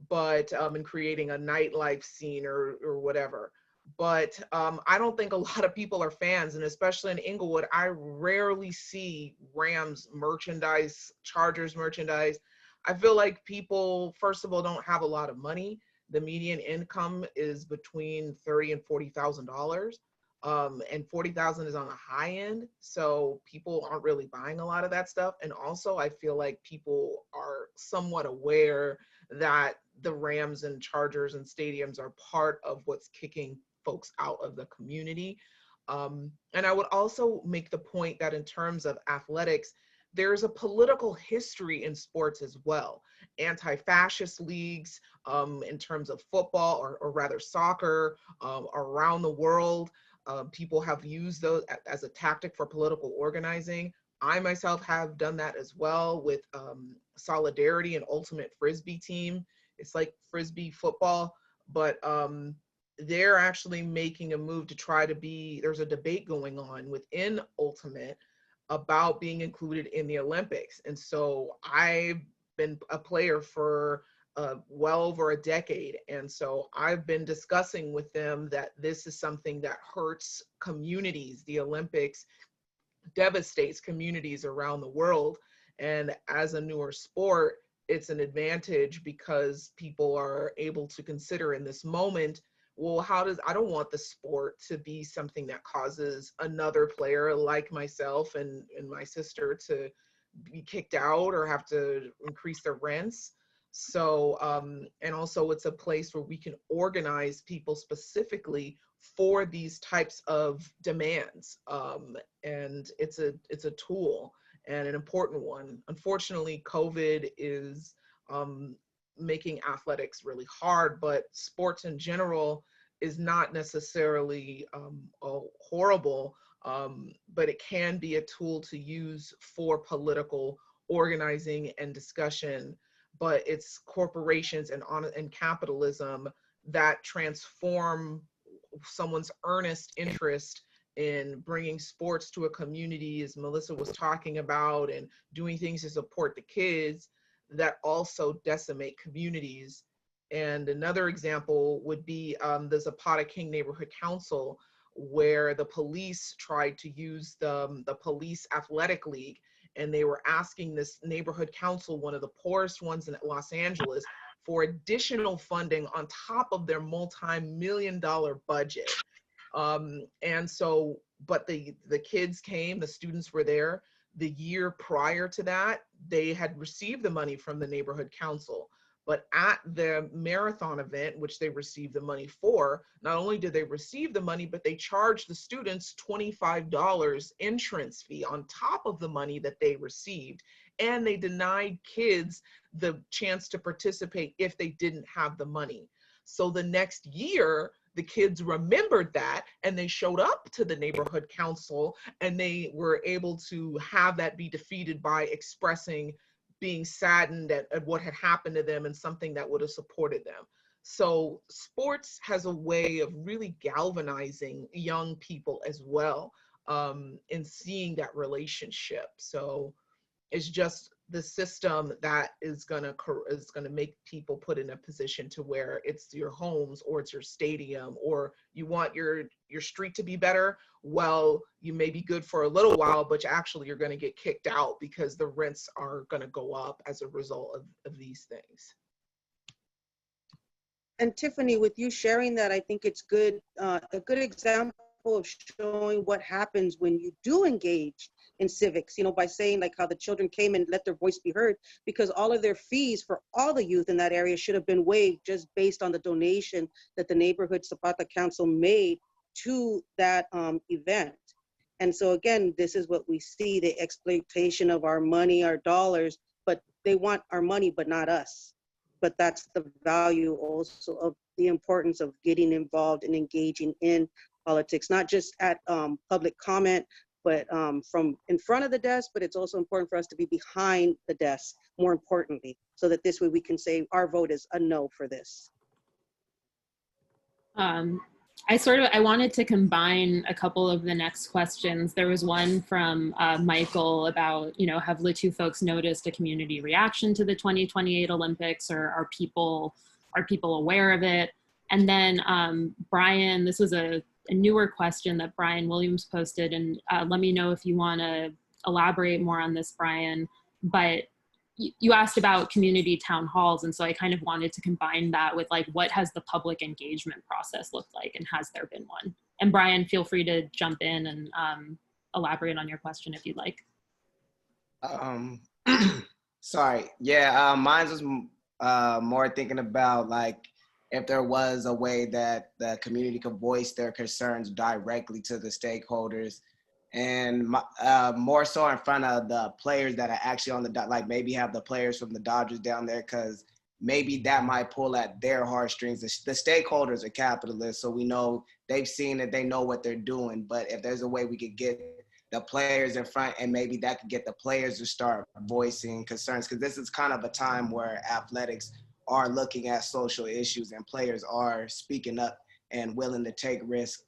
but and creating a nightlife scene or whatever. But I don't think a lot of people are fans, and especially in Inglewood, I rarely see Rams merchandise, Chargers merchandise. I feel like people, first of all, don't have a lot of money. The median income is between $30,000 and $40,000, and 40,000 is on the high end. So people aren't really buying a lot of that stuff. And also, I feel like people are somewhat aware that the Rams and Chargers and stadiums are part of what's kicking folks out of the community. And I would also make the point that in terms of athletics, there's a political history in sports as well. Anti-fascist leagues in terms of football, or rather soccer, around the world. People have used those as a tactic for political organizing. I myself have done that as well with Solidarity and Ultimate Frisbee team. It's like Frisbee football, but they're actually making a move to try to be, there's a debate going on within Ultimate about being included in the Olympics. And so I've been a player for well over a decade. And so I've been discussing with them that this is something that hurts communities. The Olympics devastates communities around the world. And as a newer sport, it's an advantage because people are able to consider in this moment, well, I don't want the sport to be something that causes another player like myself and my sister to be kicked out or have to increase their rents. So, and also it's a place where we can organize people specifically for these types of demands. And it's a tool and an important one. Unfortunately, COVID is making athletics really hard, but sports in general is not necessarily horrible, but it can be a tool to use for political organizing and discussion. But it's corporations and capitalism that transform someone's earnest interest in bringing sports to a community, as Melissa was talking about, and doing things to support the kids, that also decimate communities. And another example would be the Zapata King Neighborhood Council, where the police tried to use the police athletic league and they were asking this neighborhood council, one of the poorest ones in Los Angeles, for additional funding on top of their multi-million-dollar budget. And so, but the kids came, the students were there. The year prior to that, they had received the money from the neighborhood council. But at the marathon event, which they received the money for, not only did they receive the money, but they charged the students $25 entrance fee on top of the money that they received. And they denied kids the chance to participate if they didn't have the money. So the next year, the kids remembered that and they showed up to the neighborhood council, and they were able to have that be defeated by expressing being saddened at what had happened to them and something that would have supported them. So sports has a way of really galvanizing young people as well, in seeing that relationship. So it's just the system that is gonna make people put in a position to where it's your homes or it's your stadium, or you want your street to be better. Well, you may be good for a little while, but you're gonna get kicked out because the rents are gonna go up as a result of these things. And Tiffany, with you sharing that, I think it's good, a good example of showing what happens when you do engage in civics, by saying like how the children came and let their voice be heard, because all of their fees for all the youth in that area should have been waived just based on the donation that the neighborhood Zapata Council made to that event. And so again, this is what we see, the exploitation of our money, our dollars, but they want our money, but not us. But that's the value also of the importance of getting involved and engaging in politics, not just at public comment, but from in front of the desk, but it's also important for us to be behind the desk, more importantly, so that this way we can say our vote is a no for this. I wanted to combine a couple of the next questions. There was one from Michael about, have Lit2 folks noticed a community reaction to the 2028 Olympics, or are people aware of it? And then Brian, this was a newer question that Brian Williams posted, and let me know if you want to elaborate more on this, Brian. But you asked about community town halls, and so I kind of wanted to combine that with like, what has the public engagement process looked like, and has there been one? And Brian, feel free to jump in and elaborate on your question if you'd like. Sorry, yeah, mine was more thinking about like if there was a way that the community could voice their concerns directly to the stakeholders, and more so in front of the players that are actually on the, like maybe have the players from the Dodgers down there, because maybe that might pull at their heartstrings. The stakeholders are capitalists, so we know they've seen it, they know what they're doing. But if there's a way we could get the players in front, and maybe that could get the players to start voicing concerns, because this is kind of a time where athletics are looking at social issues and players are speaking up and willing to take risks.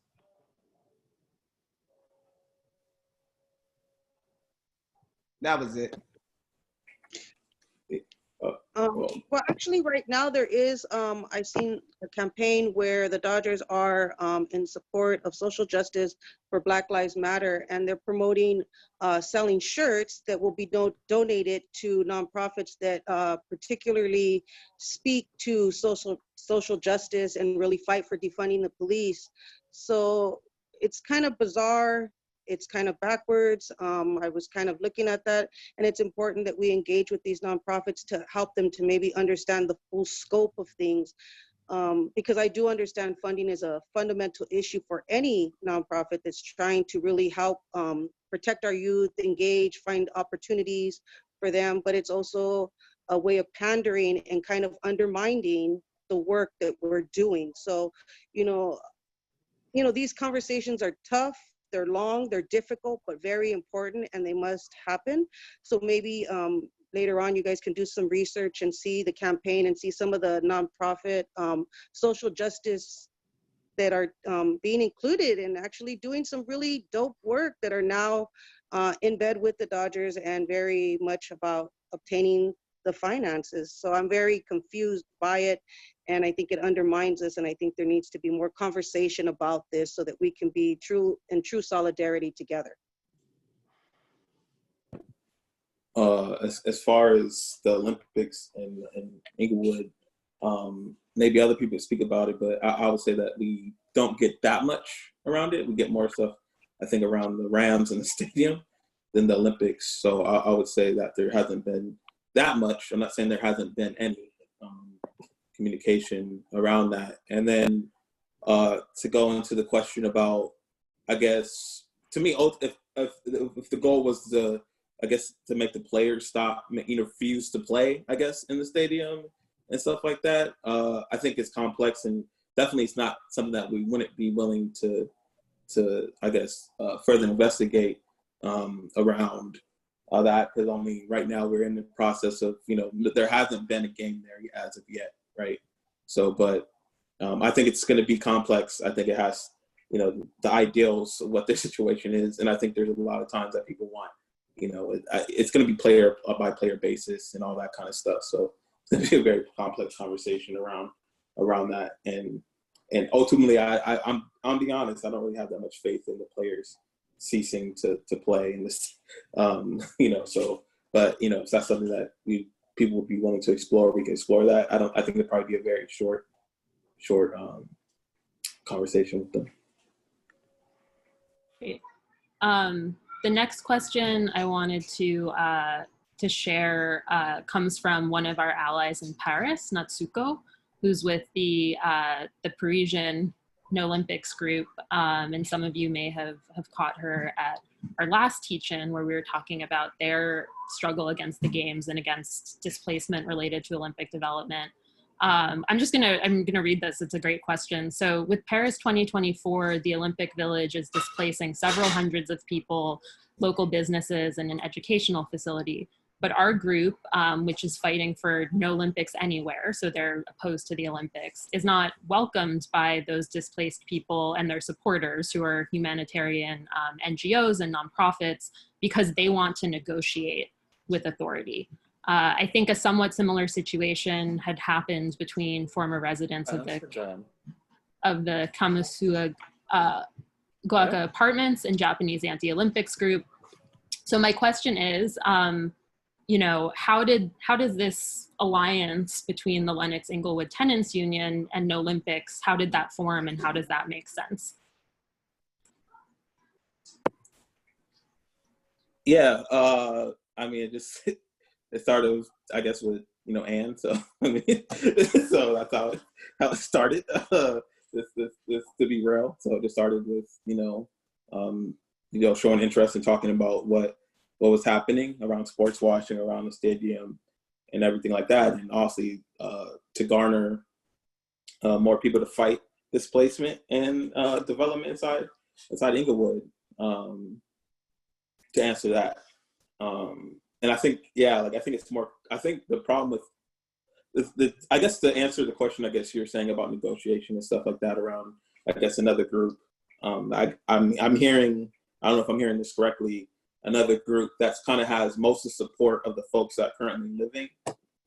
That was it. Well, actually right now there is, I've seen a campaign where the Dodgers are in support of social justice for Black Lives Matter, and they're promoting selling shirts that will be donated to nonprofits that particularly speak to social justice and really fight for defunding the police. So it's kind of bizarre. It's kind of backwards. I was kind of looking at that, and it's important that we engage with these nonprofits to help them to maybe understand the full scope of things, because I do understand funding is a fundamental issue for any nonprofit that's trying to really help protect our youth, engage, find opportunities for them, but it's also a way of pandering and kind of undermining the work that we're doing. So, these conversations are tough. They're long, they're difficult, but very important, and they must happen. So maybe later on, you guys can do some research and see the campaign and see some of the nonprofit social justice that are being included and actually doing some really dope work that are now in bed with the Dodgers and very much about obtaining the finances. So I'm very confused by it, and I think it undermines us, and I think there needs to be more conversation about this so that we can be in true solidarity together. as far as the Olympics and Inglewood, maybe other people speak about it, but I would say that we don't get that much around it. We get more stuff, I think, around the Rams and the stadium than the Olympics. So I would say that there hasn't been that much. I'm not saying there hasn't been any communication around that. And then to go into the question about, I guess, to me, if the goal was to, I guess, to make the players stop, refuse to play, I guess, in the stadium and stuff like that, I think it's complex, and definitely it's not something that we wouldn't be willing to I guess, further investigate around that. Because I mean, right now we're in the process of, there hasn't been a game there as of yet, right? So, but I think it's going to be complex. I think it has, the ideals of what their situation is, and I think there's a lot of times that people want, it's going to be player by player basis and all that kind of stuff. So it's going to be a very complex conversation around that. And ultimately, I'm being honest, I don't really have that much faith in the players ceasing to play in this, so, but, if that's something that people would be willing to explore, we can explore that. I think it'd probably be a very short conversation with them. Great. The next question I wanted to share comes from one of our allies in Paris, Natsuko, who's with the Parisian NOlympics group. And some of you may have caught her at our last teach-in where we were talking about their struggle against the games and against displacement related to Olympic development. I'm gonna read this, it's a great question. So with Paris 2024, the Olympic Village is displacing several hundreds of people, local businesses, and an educational facility. But our group, which is fighting for no Olympics anywhere, so they're opposed to the Olympics, is not welcomed by those displaced people and their supporters, who are humanitarian NGOs and nonprofits, because they want to negotiate with authority. I think a somewhat similar situation had happened between former residents of the Kamasua Goaka apartments and Japanese anti-Olympics group. So my question is, how does this alliance between the Lennox Inglewood Tenants Union and NOlympics, how did that form, and how does that make sense? Yeah, I mean, it started, I guess, with Anne. So I mean, so that's how it started. This to be real. So it just started with showing interest in talking about what was happening around sports washing around the stadium and everything like that, and obviously to garner more people to fight displacement and development inside Inglewood. To answer that. And I think, I think it's more, I think the problem with, I guess to answer the question, I guess you're saying about negotiation and stuff like that around, I guess, another group. I'm hearing, I don't know if I'm hearing this correctly, another group that's kind of has most of the support of the folks that are currently living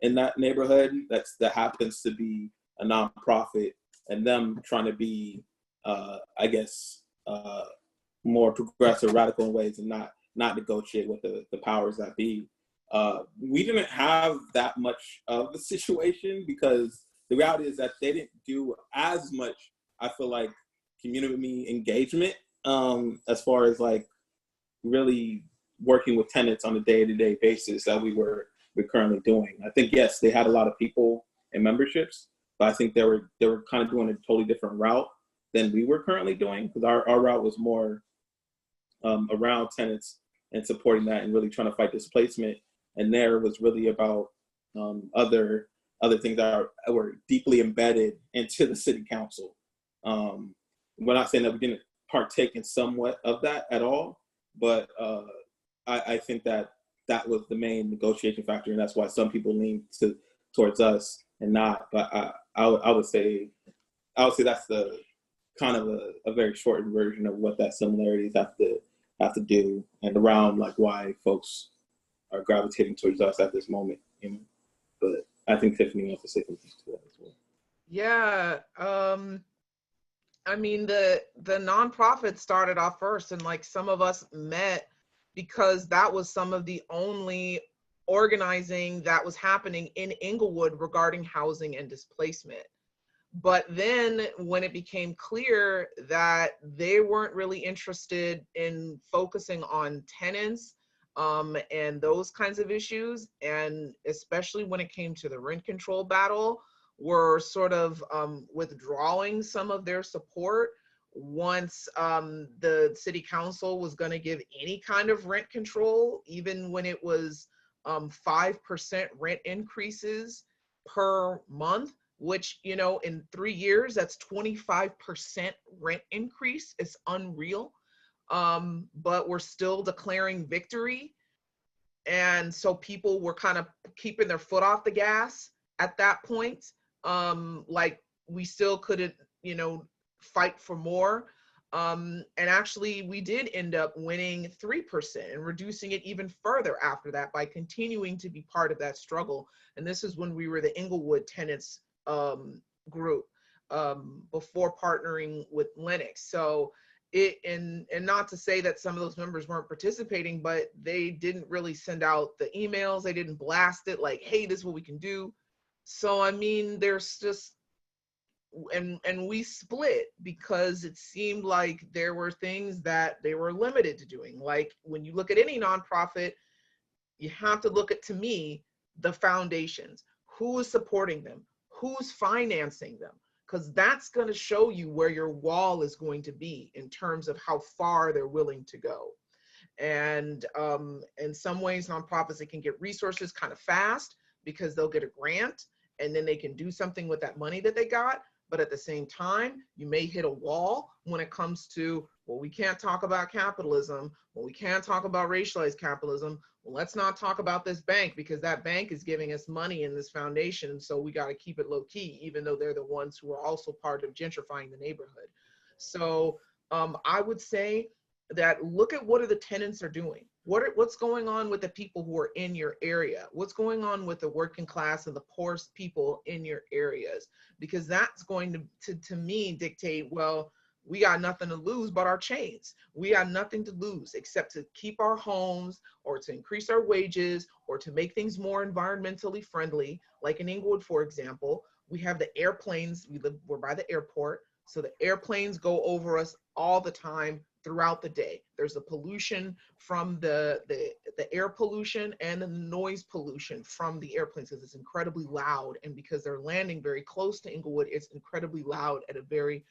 in that neighborhood that happens to be a nonprofit, and them trying to be, I guess, more progressive, radical in ways, and not negotiate with the powers that be. We didn't have that much of a situation, because the reality is that they didn't do as much, I feel like, community engagement as far as like really working with tenants on a day-to-day basis that we're currently doing. I think, yes, they had a lot of people and memberships, but I think they were kind of doing a totally different route than we were currently doing, because our route was more around tenants and supporting that and really trying to fight displacement. And there was really about other things that were deeply embedded into the city council. We're not saying that we didn't partake in somewhat of that at all, but I think that was the main negotiation factor, and that's why some people lean towards us and not. But I would say that's the kind of a very shortened version of what that similarities have to do, and around like why folks are gravitating towards us at this moment, But I think Tiffany wants to say something to that as well. Yeah, I mean, the nonprofit started off first, and like some of us met because that was some of the only organizing that was happening in Inglewood regarding housing and displacement. But then when it became clear that they weren't really interested in focusing on tenants and those kinds of issues, and especially when it came to the rent control battle, were sort of withdrawing some of their support once the city council was going to give any kind of rent control, even when it was 5% rent increases per month, which, you know, in 3 years, that's 25% rent increase. It's unreal. But we're still declaring victory. And so people were kind of keeping their foot off the gas at that point. Like we still couldn't, you know, fight for more. And actually we did end up winning 3% and reducing it even further after that by continuing to be part of that struggle. And this is when we were the Inglewood Tenants group before partnering with Lennox. So it, and not to say that some of those members weren't participating, but they didn't really send out the emails. They didn't blast it like, hey, this is what we can do. So, I mean, there's just, and we split because it seemed like there were things that they were limited to doing. Like when you look at any nonprofit, you have to look at, to me, the foundations. Who is supporting them? Who's financing them? Because that's going to show you where your wall is going to be in terms of how far they're willing to go. And in some ways, nonprofits, they can get resources kind of fast because they'll get a grant and then they can do something with that money that they got. But at the same time, you may hit a wall when it comes to, well, we can't talk about capitalism. Well, we can't talk about racialized capitalism. Well, let's not talk about this bank because that bank is giving us money in this foundation. So we got to keep it low key, even though they're the ones who are also part of gentrifying the neighborhood. So I would say that look at what are the tenants are doing. What's going on with the people who are in your area? What's going on with the working class and the poorest people in your areas? Because that's going to me dictate, well, we got nothing to lose but our chains. We got nothing to lose except to keep our homes or to increase our wages or to make things more environmentally friendly. Like in Inglewood, for example, we have the airplanes, we're by the airport. So the airplanes go over us all the time throughout the day. There's the pollution from the air pollution and the noise pollution from the airplanes because it's incredibly loud. And because they're landing very close to Inglewood, it's incredibly loud at a very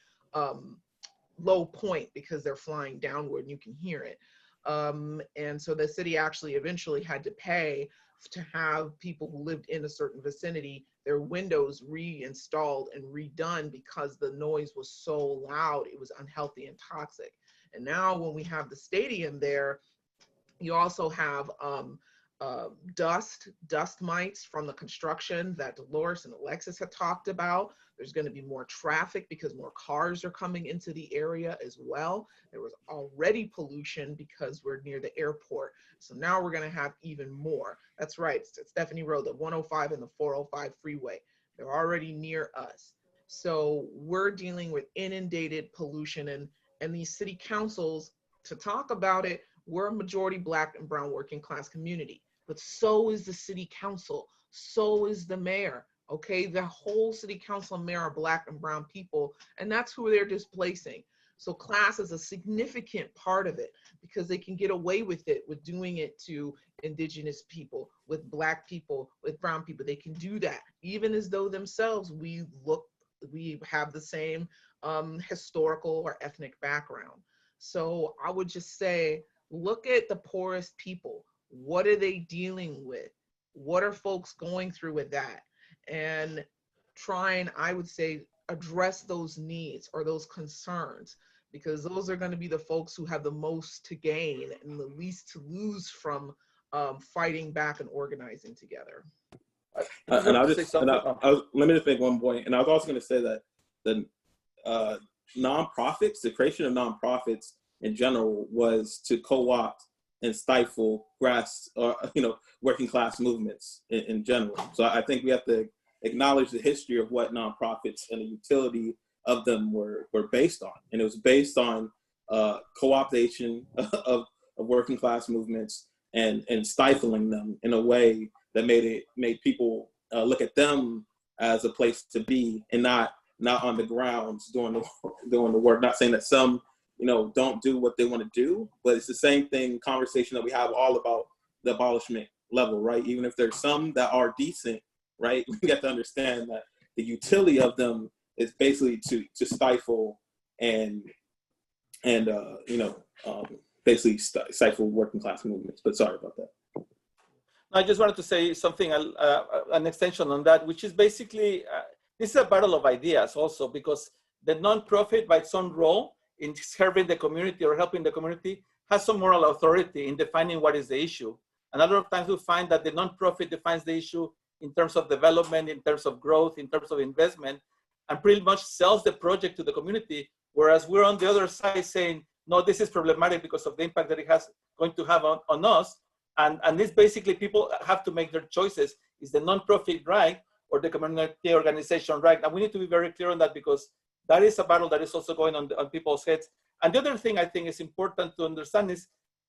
low point because they're flying downward and you can hear it. And so the city actually eventually had to pay to have people who lived in a certain vicinity, their windows reinstalled and redone because the noise was so loud, it was unhealthy and toxic. And now when we have the stadium there, you also have dust mites from the construction that Dolores and Alexis had talked about. There's going to be more traffic because more cars are coming into the area as well. There was already pollution because we're near the airport. So now we're going to have even more. That's right, it's Stephanie Road, the 105 and the 405 freeway. They're already near us. So we're dealing with inundated pollution and these city councils, to talk about it, we're a majority Black and brown working class community, but so is the city council, so is the mayor, okay? The whole city council and mayor are Black and brown people, and that's who they're displacing. So class is a significant part of it because they can get away with it, with doing it to indigenous people, with Black people, with brown people. They can do that, even as though themselves we have the same historical or ethnic background. So I would just say, look at the poorest people. What are they dealing with? What are folks going through with that? And try and, I would say, address those needs or those concerns, because those are going to be the folks who have the most to gain and the least to lose from fighting back and organizing together. And I'll just, let me just make one point. And I was also going to say that the nonprofits, the creation of nonprofits in general was to co-opt and stifle working class movements in general. So I think we have to acknowledge the history of what nonprofits and the utility of them were based on. And it was based on co-optation of working class movements and stifling them in a way that made people look at them as a place to be, and not on the grounds doing the work. Not saying that some, don't do what they want to do, but it's the same conversation that we have all about the abolishment level, right? Even if there's some that are decent, right? We have to understand that the utility of them is basically to stifle and basically stifle working class movements. But sorry about that. I just wanted to say something, an extension on that, which is basically, this is a battle of ideas also, because the nonprofit by its own role in serving the community or helping the community has some moral authority in defining what is the issue. And a lot of times we find that the nonprofit defines the issue in terms of development, in terms of growth, in terms of investment, and pretty much sells the project to the community, whereas we're on the other side saying, no, this is problematic because of the impact that it has going to have on us. And this basically, people have to make their choices. Is the nonprofit right or the community organization right? And we need to be very clear on that, because that is a battle that is also going on people's heads. And the other thing I think is important to understand is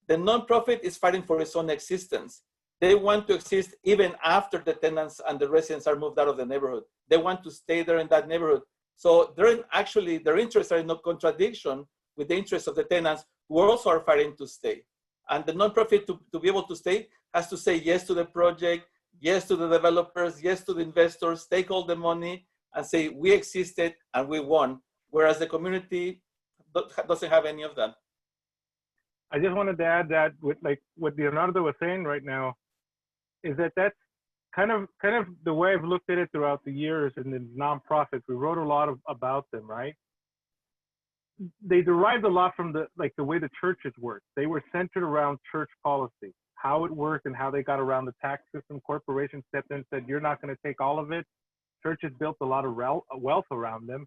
the nonprofit is fighting for its own existence. They want to exist even after the tenants and the residents are moved out of the neighborhood. They want to stay there in that neighborhood. So their interests are in no contradiction with the interests of the tenants, who also are fighting to stay. And the nonprofit, to be able to stay, has to say yes to the project, yes to the developers, yes to the investors, take all the money and say, we existed and we won. Whereas the community doesn't have any of that. I just wanted to add that with like what Leonardo was saying right now, is that's kind of the way I've looked at it throughout the years in the nonprofits. We wrote a lot about them, right? They derived a lot from the way the churches worked. They were centered around church policy, how it worked and how they got around the tax system. Corporations stepped in and said, you're not going to take all of it. Churches built a lot of wealth around them.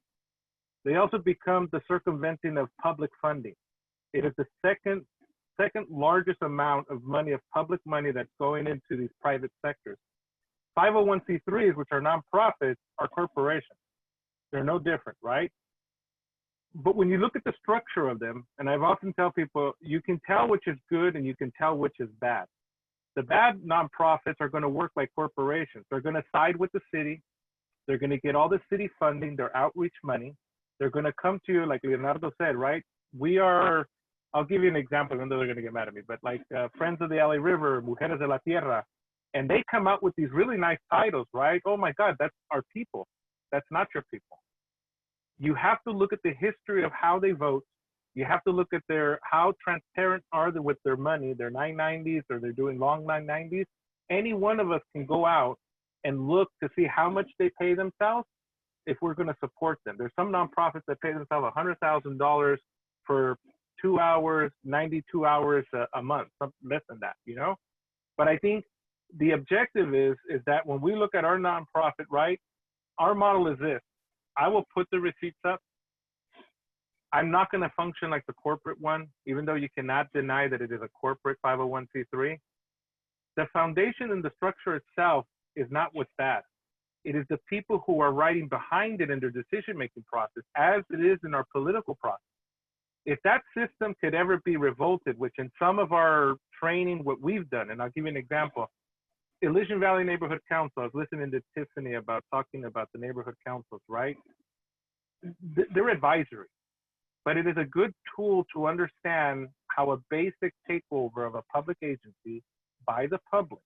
They also become the circumventing of public funding. It is the second largest amount of money, of public money, that's going into these private sectors. 501c3s, which are nonprofits, are corporations. They're no different, right? But when you look at the structure of them, and I've often tell people, you can tell which is good and you can tell which is bad. The bad nonprofits are going to work like corporations. They're going to side with the city. They're going to get all the city funding, their outreach money. They're going to come to you, like Leonardo said, right? I'll give you an example, even though they're going to get mad at me, but like Friends of the LA River, Mujeres de la Tierra, and they come out with these really nice titles, right? Oh my God, that's our people. That's not your people. You have to look at the history of how they vote. You have to look at how transparent are they with their money, their 990s, or they're doing long 990s. Any one of us can go out and look to see how much they pay themselves if we're going to support them. There's some nonprofits that pay themselves $100,000 for 2 hours, 92 hours a month, something less than that, But I think the objective is that when we look at our nonprofit, right, our model is this. I will put the receipts up. I'm not going to function like the corporate one, even though you cannot deny that it is a corporate 501c3. The foundation and the structure itself is not what's bad. It is the people who are riding behind it in their decision-making process, as it is in our political process. If that system could ever be revolted, which in some of our training, what we've done, and I'll give you an example. Elysian Valley Neighborhood Council, I was listening to Tiffany talking about the neighborhood councils, right? They're advisory, but it is a good tool to understand how a basic takeover of a public agency by the public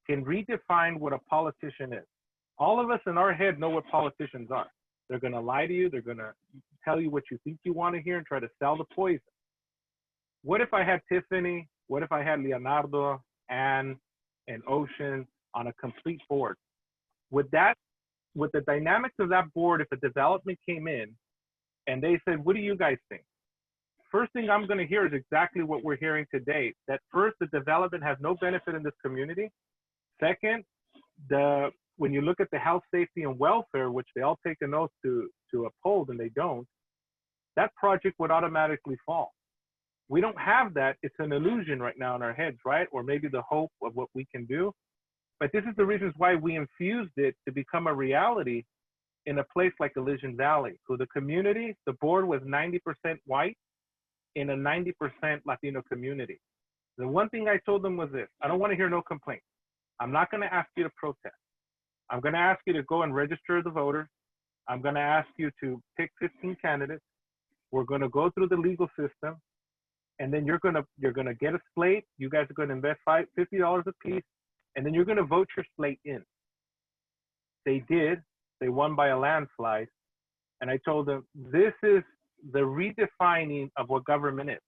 can redefine what a politician is. All of us in our head know what politicians are. They're going to lie to you. They're going to tell you what you think you want to hear and try to sell the poison. What if I had Tiffany? What if I had Leonardo, Anne, and Ocean on a complete board? With the dynamics of that board, if a development came in and they said, what do you guys think? First thing I'm going to hear is exactly what we're hearing today, that first, the development has no benefit in this community. Second, when you look at the health, safety, and welfare, which they all take an oath to uphold and they don't, that project would automatically fall. We don't have that. It's an illusion right now in our heads, right? Or maybe the hope of what we can do. But this is the reasons why we infused it to become a reality in a place like Elysian Valley. So the community, the board was 90% white in a 90% Latino community. The one thing I told them was this: I don't want to hear no complaints. I'm not going to ask you to protest. I'm going to ask you to go and register the voters. I'm going to ask you to pick 15 candidates. We're going to go through the legal system, and then you're going to get a slate. You guys are going to invest $50 a piece, and then you're going to vote your slate in. They did. They won by a landslide. And I told them, this is the redefining of what government is.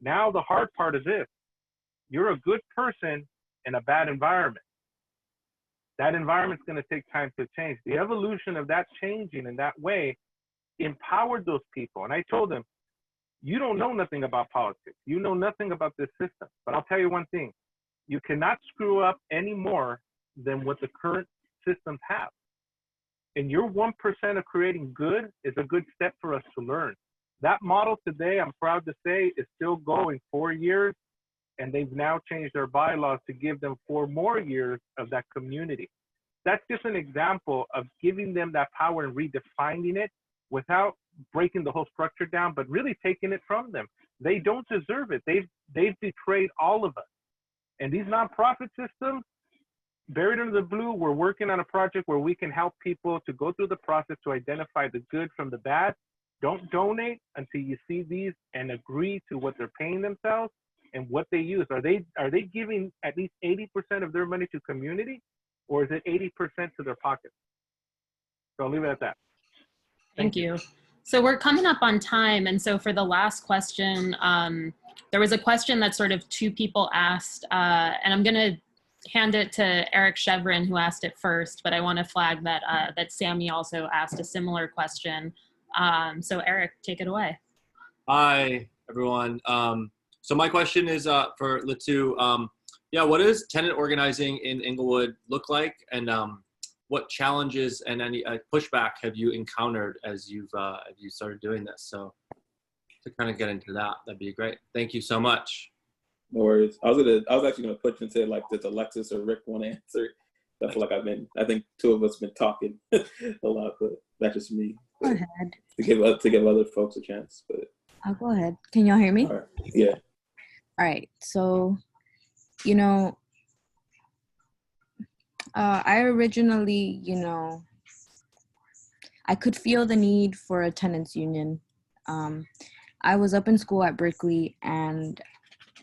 Now the hard part is this: you're a good person in a bad environment. That environment's going to take time to change. The evolution of that changing in that way empowered those people. And I told them, you don't know nothing about politics. You know nothing about this system. But I'll tell you one thing: you cannot screw up any more than what the current systems have. And your 1% of creating good is a good step for us to learn. That model today, I'm proud to say, is still going 4 years, and they've now changed their bylaws to give them 4 more years of that community. That's just an example of giving them that power and redefining it without breaking the whole structure down, but really taking it from them. They don't deserve it. They've betrayed all of us. And these nonprofit systems, Buried Under the Blue, we're working on a project where we can help people to go through the process to identify the good from the bad. Don't donate until you see these and agree to what they're paying themselves and what they use. Are they giving at least 80% of their money to community, or is it 80% to their pockets? So I'll leave it at that. Thank you. So we're coming up on time. And so for the last question, there was a question that sort of 2 people asked, and I'm going to hand it to Eric Chevron, who asked it first, but I want to flag that that Sammy also asked a similar question. So Eric, take it away. Hi, everyone. So my question is for Latu. Yeah, what does tenant organizing in Inglewood look like, and what challenges and any pushback have you encountered as you started doing this? So to kind of get into that, that'd be great. Thank you so much. No worries. I was actually gonna put you and say, like, does Alexis or Rick want to answer? I feel like I think 2 of us been talking a lot, but that's just me. Go ahead. To give other folks a chance, but I'll go ahead. Can y'all hear me? all right. Yeah. All right. So, you know, I originally, I could feel the need for a tenants union. I was up in school at Berkeley, and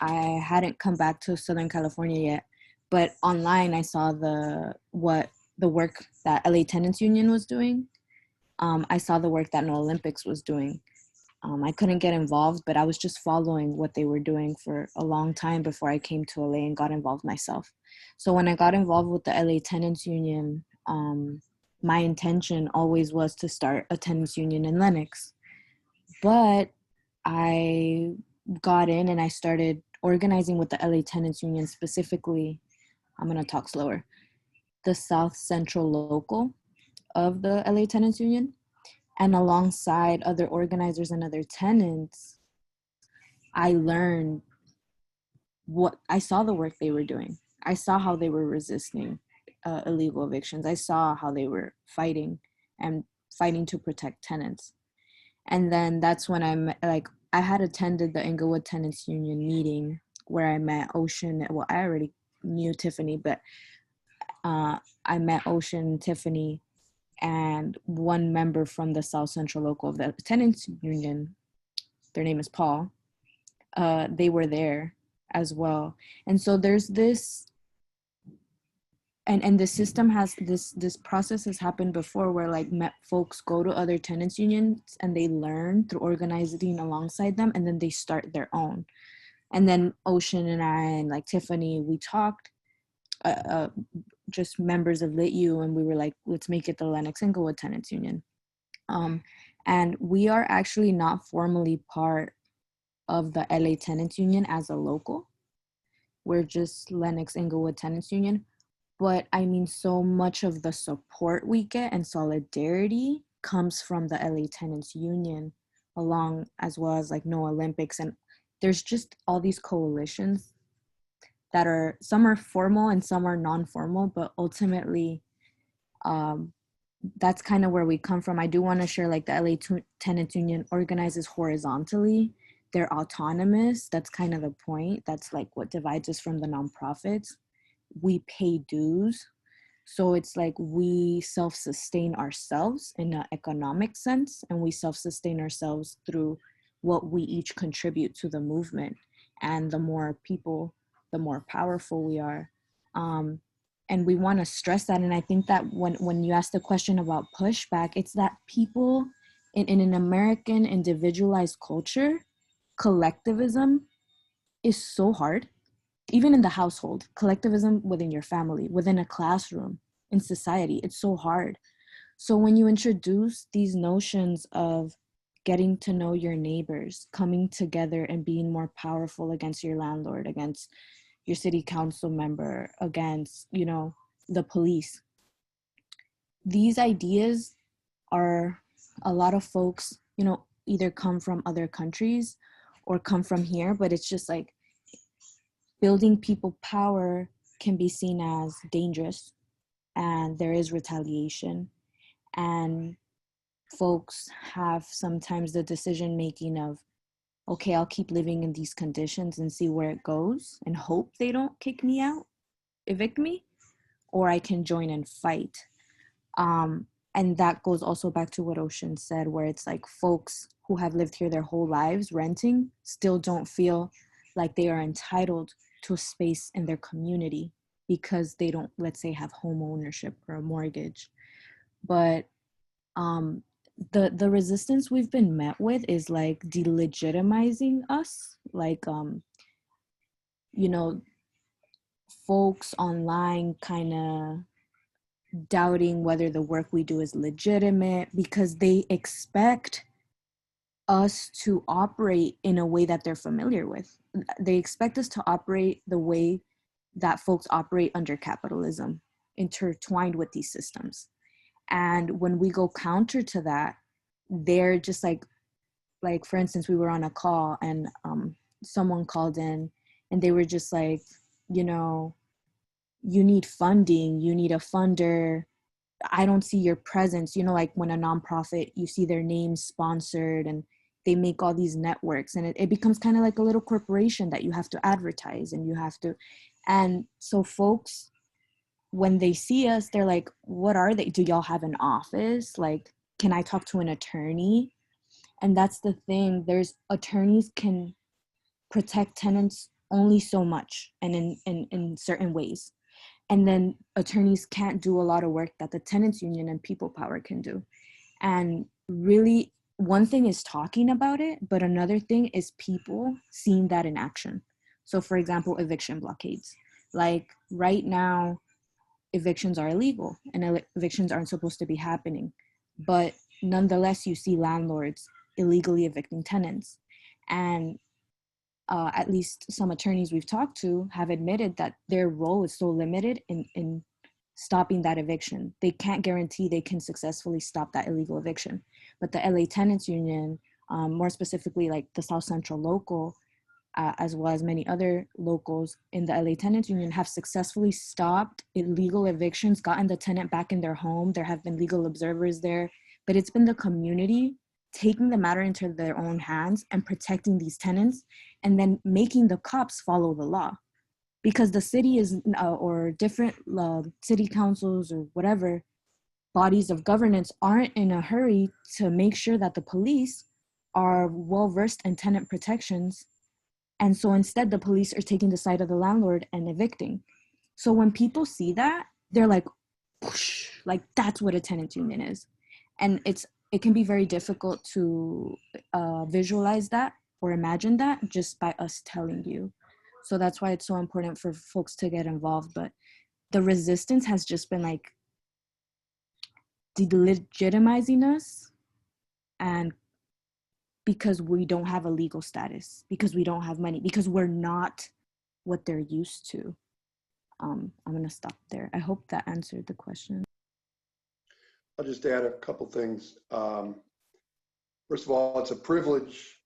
I hadn't come back to Southern California yet, but online I saw the work that LA Tenants Union was doing. I saw the work that NOlympics was doing. I couldn't get involved, but I was just following what they were doing for a long time before I came to LA and got involved myself. So when I got involved with the LA Tenants Union, my intention always was to start a tenants union in Lennox. But I got in and I started organizing with the LA Tenants Union, specifically, I'm going to talk slower, the South Central Local of the LA Tenants Union. And alongside other organizers and other tenants, I learned I saw the work they were doing. I saw how they were resisting illegal evictions. I saw how they were fighting to protect tenants. And then that's when I had attended the Inglewood Tenants Union meeting where I met Ocean. Well, I already knew Tiffany, but I met Ocean, Tiffany, and one member from the South Central Local of the Tenants Union. Their name is Paul. They were there as well. And so there's this, and the system has this process has happened before where folks go to other tenants unions and they learn through organizing alongside them, and then they start their own. And then Ocean and I and Tiffany, we talked, just members of LitU, and we were like, let's make it the Lennox Inglewood Tenants Union. And we are actually not formally part of the LA Tenants Union as a local. We're just Lennox Inglewood Tenants Union. But I mean, so much of the support we get and solidarity comes from the LA Tenants Union, along as well as NOlympics. And there's just all these coalitions that are, some are formal and some are non-formal, but ultimately that's kind of where we come from. I do want to share the LA Tenants Union organizes horizontally they're autonomous. That's kind of the point. That's like what divides us from the nonprofits. We pay dues. So it's like we self-sustain ourselves in an economic sense, and we self-sustain ourselves through what we each contribute to the movement. And the more people, the more powerful we are. And we want to stress that. And I think that when you ask the question about pushback, it's that people in an American individualized culture, collectivism is so hard. Even in the household, collectivism within your family, within a classroom, in society, it's so hard. So when you introduce these notions of getting to know your neighbors, coming together and being more powerful against your landlord, against your city council member, against, you know, the police, these ideas are, a lot of folks, you know, either come from other countries or come from here, but it's just like building people power can be seen as dangerous, and there is retaliation, and folks have sometimes the decision making of, okay, I'll keep living in these conditions and see where it goes and hope they don't kick me out, evict me, or I can join and fight. And that goes also back to what Ocean said, where it's like folks who have lived here their whole lives renting still don't feel like they are entitled to a space in their community because they don't, let's say, have home ownership or a mortgage. But the resistance we've been met with is like delegitimizing us, like you know, folks online kind of doubting whether the work we do is legitimate because they expect us to operate in a way that they're familiar with. They expect us to operate the way that folks operate under capitalism, intertwined with these systems. And when we go counter to that, they're just like for instance, we were on a call and someone called in and they were just like, you know, you need funding, you need a funder. I don't see your presence. You know, like when a nonprofit, you see their name sponsored and they make all these networks, and it becomes kind of like a little corporation that you have to advertise and you have to. And so folks, when they see us, they're like, what are they? Do y'all have an office? Like, can I talk to an attorney? And that's the thing. There's attorneys can protect tenants only so much and in certain ways. And then attorneys can't do a lot of work that the tenants union and people power can do. And really, one thing is talking about it, but another thing is people seeing that in action. So for example, eviction blockades. Like right now, evictions are illegal and evictions aren't supposed to be happening. But nonetheless, you see landlords illegally evicting tenants. And at least some attorneys we've talked to have admitted that their role is so limited in stopping that eviction. They can't guarantee they can successfully stop that illegal eviction. But the LA Tenants Union, more specifically like the South Central local, as well as many other locals in the LA Tenants Union, have successfully stopped illegal evictions, gotten the tenant back in their home. There have been legal observers there, but it's been the community taking the matter into their own hands and protecting these tenants, and then making the cops follow the law. Because the city is, or different city councils or whatever bodies of governance aren't in a hurry to make sure that the police are well-versed in tenant protections. And so instead the police are taking the side of the landlord and evicting. So when people see that, they're like, whoosh, like that's what a tenant union is. And it can be very difficult to visualize that or imagine that just by us telling you. So that's why it's so important for folks to get involved. But the resistance has just been like delegitimizing us, and because we don't have a legal status, because we don't have money, because we're not what they're used to. I'm gonna stop there. I hope that answered the question. I'll just add a couple things. First of all, it's a privilege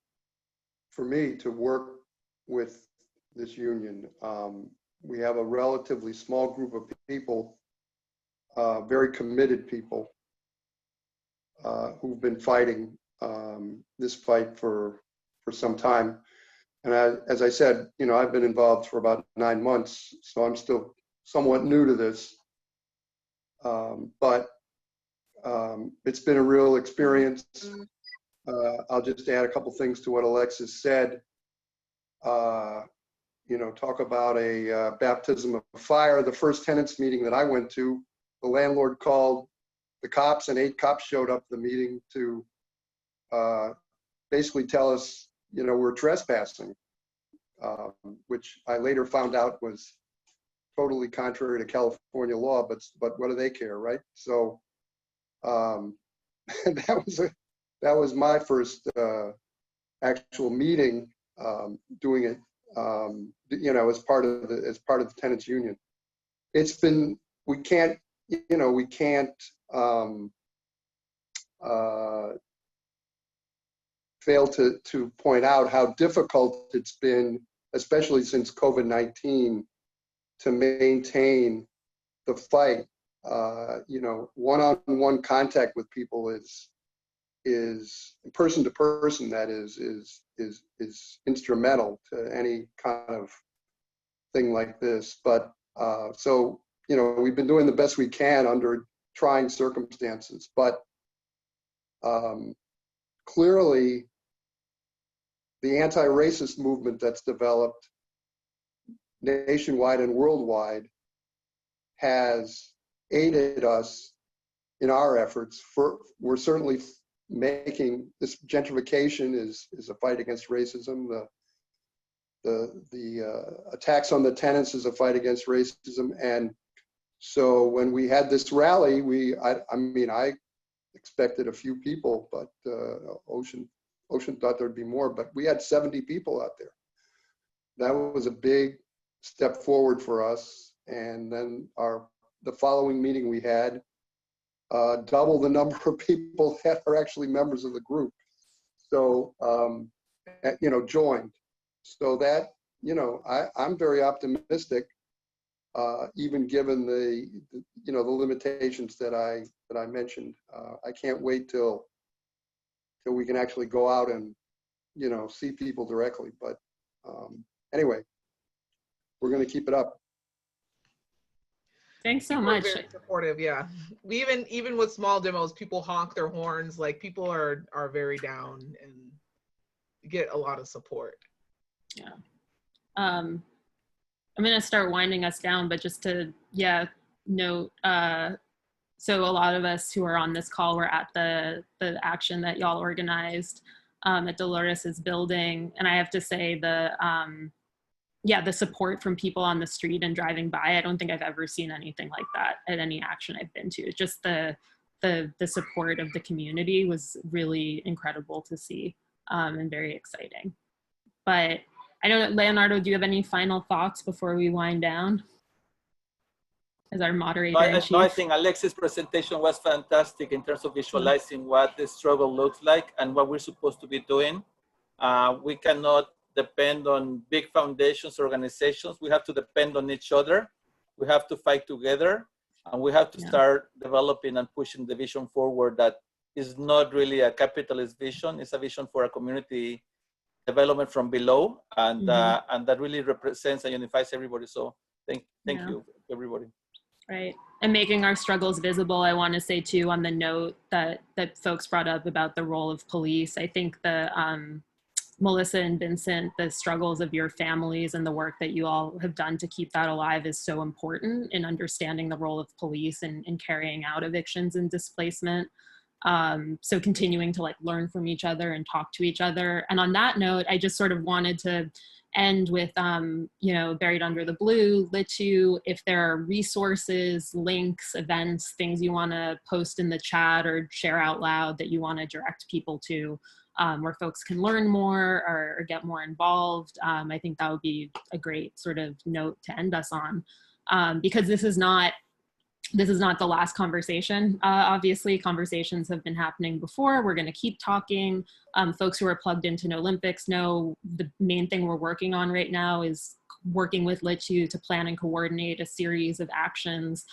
for me to work with this union. We have a relatively small group of people, very committed people, who've been fighting this fight for some time. And as I said, I've been involved for about 9 months, so I'm still somewhat new to this. But it's been a real experience. I'll just add a couple things to what Alexis said. Talk about a baptism of fire. The first tenants meeting that I went to, the landlord called the cops, and 8 cops showed up to the meeting to basically tell us, we're trespassing, which I later found out was totally contrary to California law, but what do they care, right? So that was my first actual meeting, doing it, as part of the tenants union. It's been, we can't fail to point out how difficult it's been, especially since COVID-19, to maintain the fight. One-on-one contact with people is person to person, that is instrumental to any kind of thing like this. But so we've been doing the best we can under trying circumstances, but clearly the anti-racist movement that's developed nationwide and worldwide has aided us in our efforts. We're certainly making this gentrification is a fight against racism. The attacks on the tenants is a fight against racism. And so when we had this rally, I expected a few people, but Ocean thought there'd be more, but we had 70 people out there. That was a big step forward for us. And then the following meeting we had, double the number of people that are actually members of the group. So, joined. So that, I'm very optimistic, even given the limitations that I mentioned. I can't wait till we can actually go out and, see people directly. But anyway, we're going to keep it up. Thanks so People much. are very supportive, yeah. We even with small demos, people honk their horns. Like, people are very down and get a lot of support. Yeah. I'm gonna start winding us down, but just to note, so a lot of us who are on this call were at the action that y'all organized at Dolores's building, and I have to say the support from people on the street and driving by, I don't think I've ever seen anything like that at any action I've been to. Just the support of the community was really incredible to see, and very exciting. But I don't know, Leonardo, do you have any final thoughts before we wind down? As our moderator in chief. No, I think Alexis' presentation was fantastic in terms of visualizing what the struggle looks like and what we're supposed to be doing. We cannot depend on big foundations, organizations. We have to depend on each other. We have to fight together, and we have to start developing and pushing the vision forward that is not really a capitalist vision. It's a vision for a community development from below, and that really represents and unifies everybody. So thank you, everybody. Right, and making our struggles visible. I want to say too, on the note that folks brought up about the role of police, I think the Melissa and Vincent, the struggles of your families and the work that you all have done to keep that alive is so important in understanding the role of police in carrying out evictions and displacement. So continuing to learn from each other and talk to each other. And on that note, I just sort of wanted to end with, Buried Under the Blue, Litu, if there are resources, links, events, things you want to post in the chat or share out loud that you want to direct people to, where folks can learn more or get more involved. I think that would be a great sort of note to end us on, because this is not the last conversation. Obviously, conversations have been happening before. We're going to keep talking. Folks who are plugged into NOlympics know the main thing we're working on right now is working with Litu to plan and coordinate a series of actions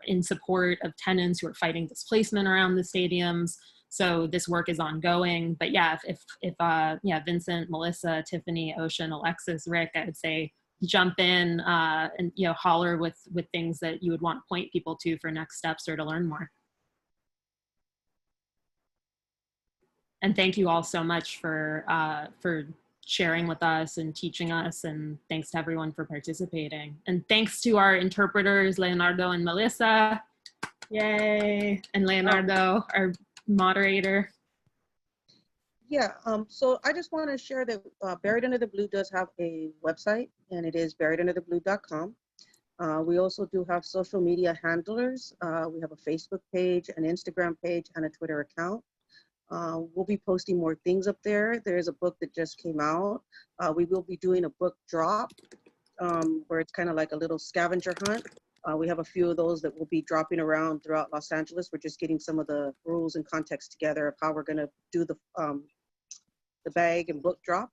in support of tenants who are fighting displacement around the stadiums. So this work is ongoing. But yeah, if yeah, Vincent, Melissa, Tiffany, Ocean, Alexis, Rick, I would say jump in and holler with things that you would want to point people to for next steps or to learn more. And thank you all so much for sharing with us and teaching us, and thanks to everyone for participating. And thanks to our interpreters, Leonardo and Melissa. Yay. And Leonardo, our moderator. Yeah, so I just want to share that Buried Under the Blue does have a website, and it is buriedundertheblue.com. We also do have social media handlers. We have a Facebook page, an Instagram page, and a Twitter account. We'll be posting more things up there. There's a book that just came out. We will be doing a book drop where it's kind of like a little scavenger hunt. We have a few of those that will be dropping around throughout Los Angeles. We're just getting some of the rules and context together of how we're going to do the bag and book drop.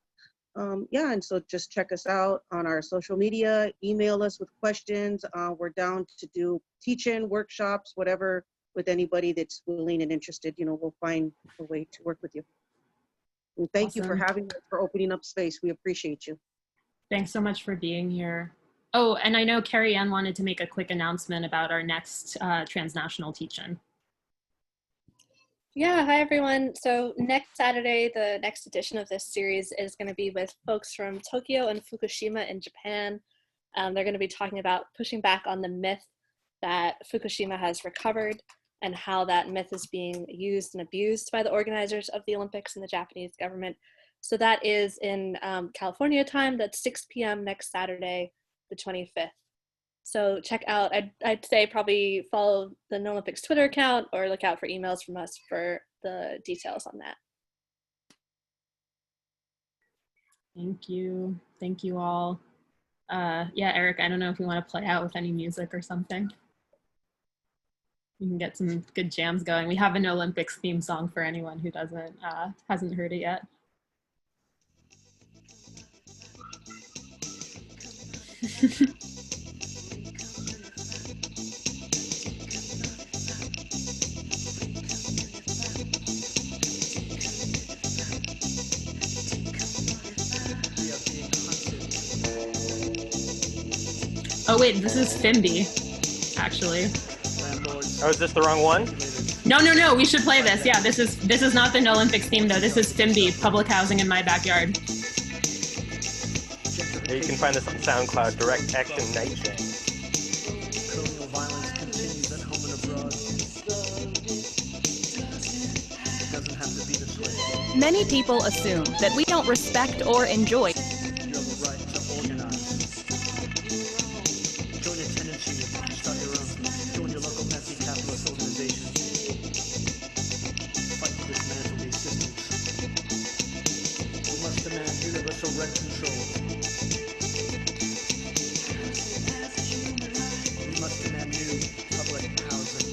Yeah, and so just check us out on our social media, email us with questions. We're down to do teach-in, workshops, whatever, with anybody that's willing and interested. We'll find a way to work with you. And thank you for having us, for opening up space. We appreciate you. Thanks so much for being here. Oh, and I know Carrie Ann wanted to make a quick announcement about our next transnational teach-in. Yeah, hi everyone. So next Saturday, the next edition of this series is going to be with folks from Tokyo and Fukushima in Japan. They're going to be talking about pushing back on the myth that Fukushima has recovered and how that myth is being used and abused by the organizers of the Olympics and the Japanese government. So that is in California time. That's 6 p.m. next Saturday, the 25th. So check out, I'd say probably follow the NOlympics Twitter account or look out for emails from us for the details on that. Thank you. Thank you all. Yeah, Eric, I don't know if you want to play out with any music or something. You can get some good jams going. We have an Olympics theme song for anyone who hasn't heard it yet. Oh wait, this is Fimby, actually. Oh, is this the wrong one? No, we should play this. Yeah, this is not the NOlympics theme though. This is Fimby, Public Housing in My Backyard. Yeah, you can find this on SoundCloud, Direct Action Night Jam. Colonial violence continues at home and abroad. It doesn't have to be this way. Many people assume that we don't respect or enjoy. You have a right to organize. Join a tenants union, start your own. Join your local Nazi capitalist organization. Fight to dismantle these systems. We must demand universal rent control. We must demand new public housing.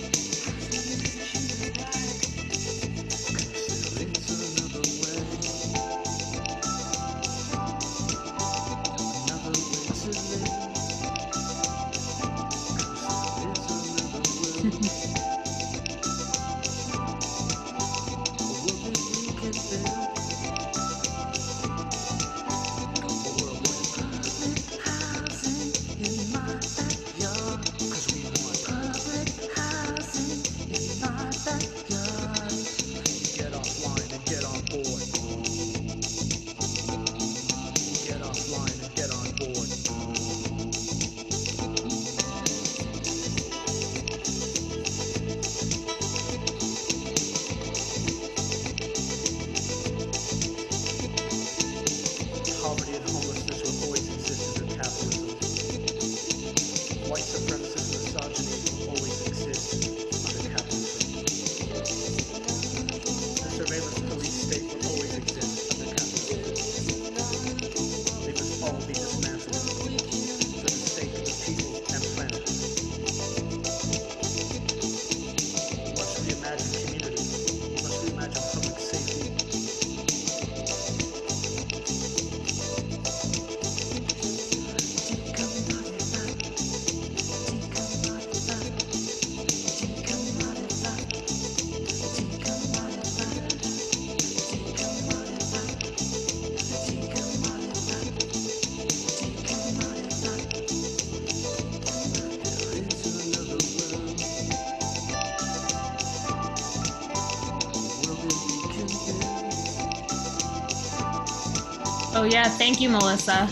Oh yeah, thank you, Melissa.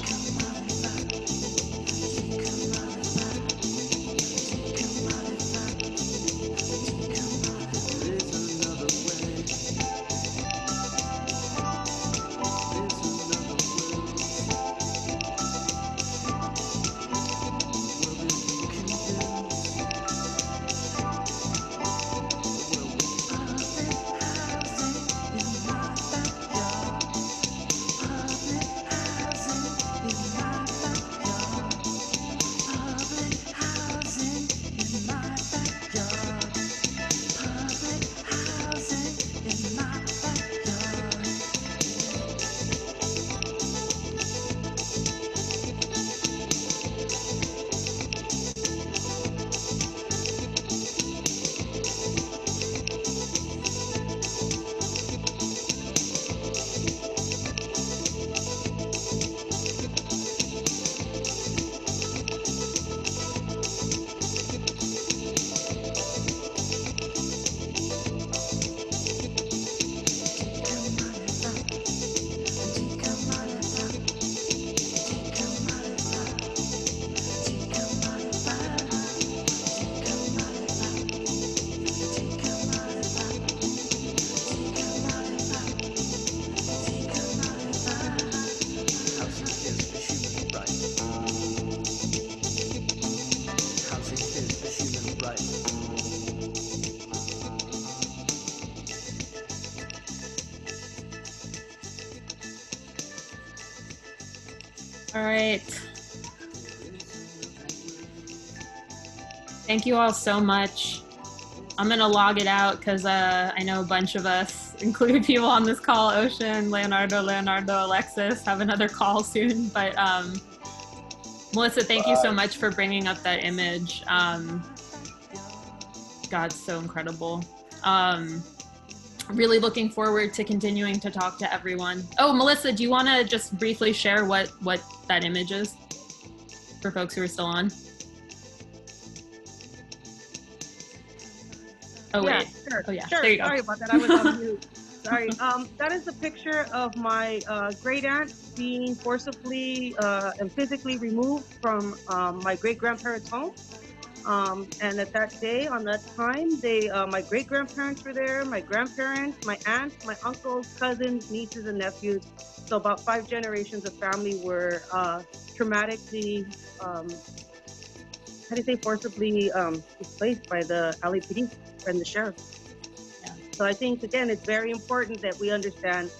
All right. Thank you all so much. I'm gonna log it out because I know a bunch of us, including people on this call, Ocean, Leonardo, Alexis, have another call soon. But Melissa, thank you so much for bringing up that image. God, so incredible. Really looking forward to continuing to talk to everyone. Oh, Melissa, do you want to just briefly share what that image is for folks who are still on? Oh, yeah, wait. sure. Oh, yeah. Sure. There you go. Sorry about that. I was on mute. Sorry. That is a picture of my great aunt being forcibly and physically removed from my great grandparents' home. And at that day, on that time, my great grandparents were there, my grandparents, my aunts, my uncles, cousins, nieces, and nephews. So about 5 generations of family were traumatically, how do you say, forcibly displaced by the LAPD and the sheriff. Yeah. So I think, again, it's very important that we understand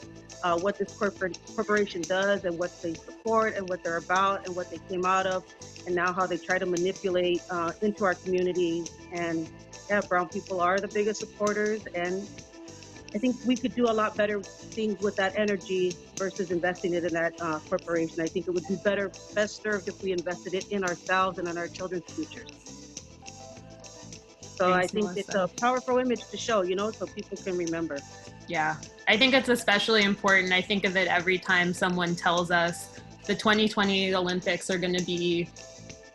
what this corporation does and what they support and what they're about and what they came out of, and now how they try to manipulate into our communities. And yeah, brown people are the biggest supporters, and I think we could do a lot better things with that energy versus investing it in that corporation. I think it would be best served if we invested it in ourselves and in our children's futures. So Thanks, I think Melissa. it's a powerful image to show, so people can remember. Yeah, I think it's especially important. I think of it every time someone tells us the 2020 Olympics are going to be,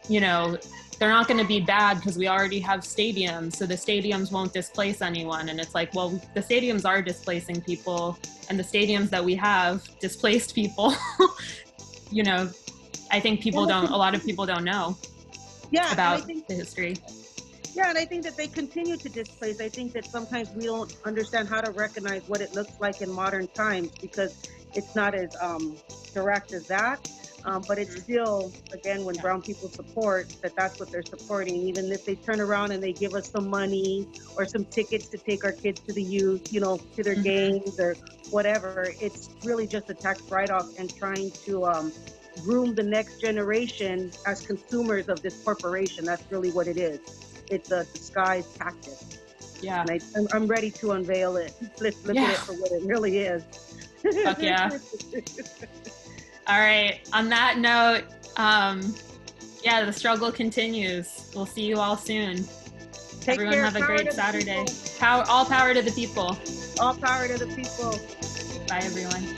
they're not going to be bad because we already have stadiums, so the stadiums won't displace anyone. And it's like, well, the stadiums are displacing people, and the stadiums that we have displaced people. I think a lot of people don't know about the history. Yeah, and I think that they continue to displace. I think that sometimes we don't understand how to recognize what it looks like in modern times because it's not as direct as that. But it's still, again, when brown people support, that's what they're supporting. Even if they turn around and they give us some money or some tickets to take our kids to the youth, to their games or whatever, it's really just a tax write-off and trying to groom the next generation as consumers of this corporation. That's really what it is. It's a disguised tactic. Yeah. And I'm ready to unveil it. Let's look at it for what it really is. Fuck yeah. All right. On that note, the struggle continues. We'll see you all soon. Everyone have a great Saturday. All power to the people. All power to the people. Bye, everyone.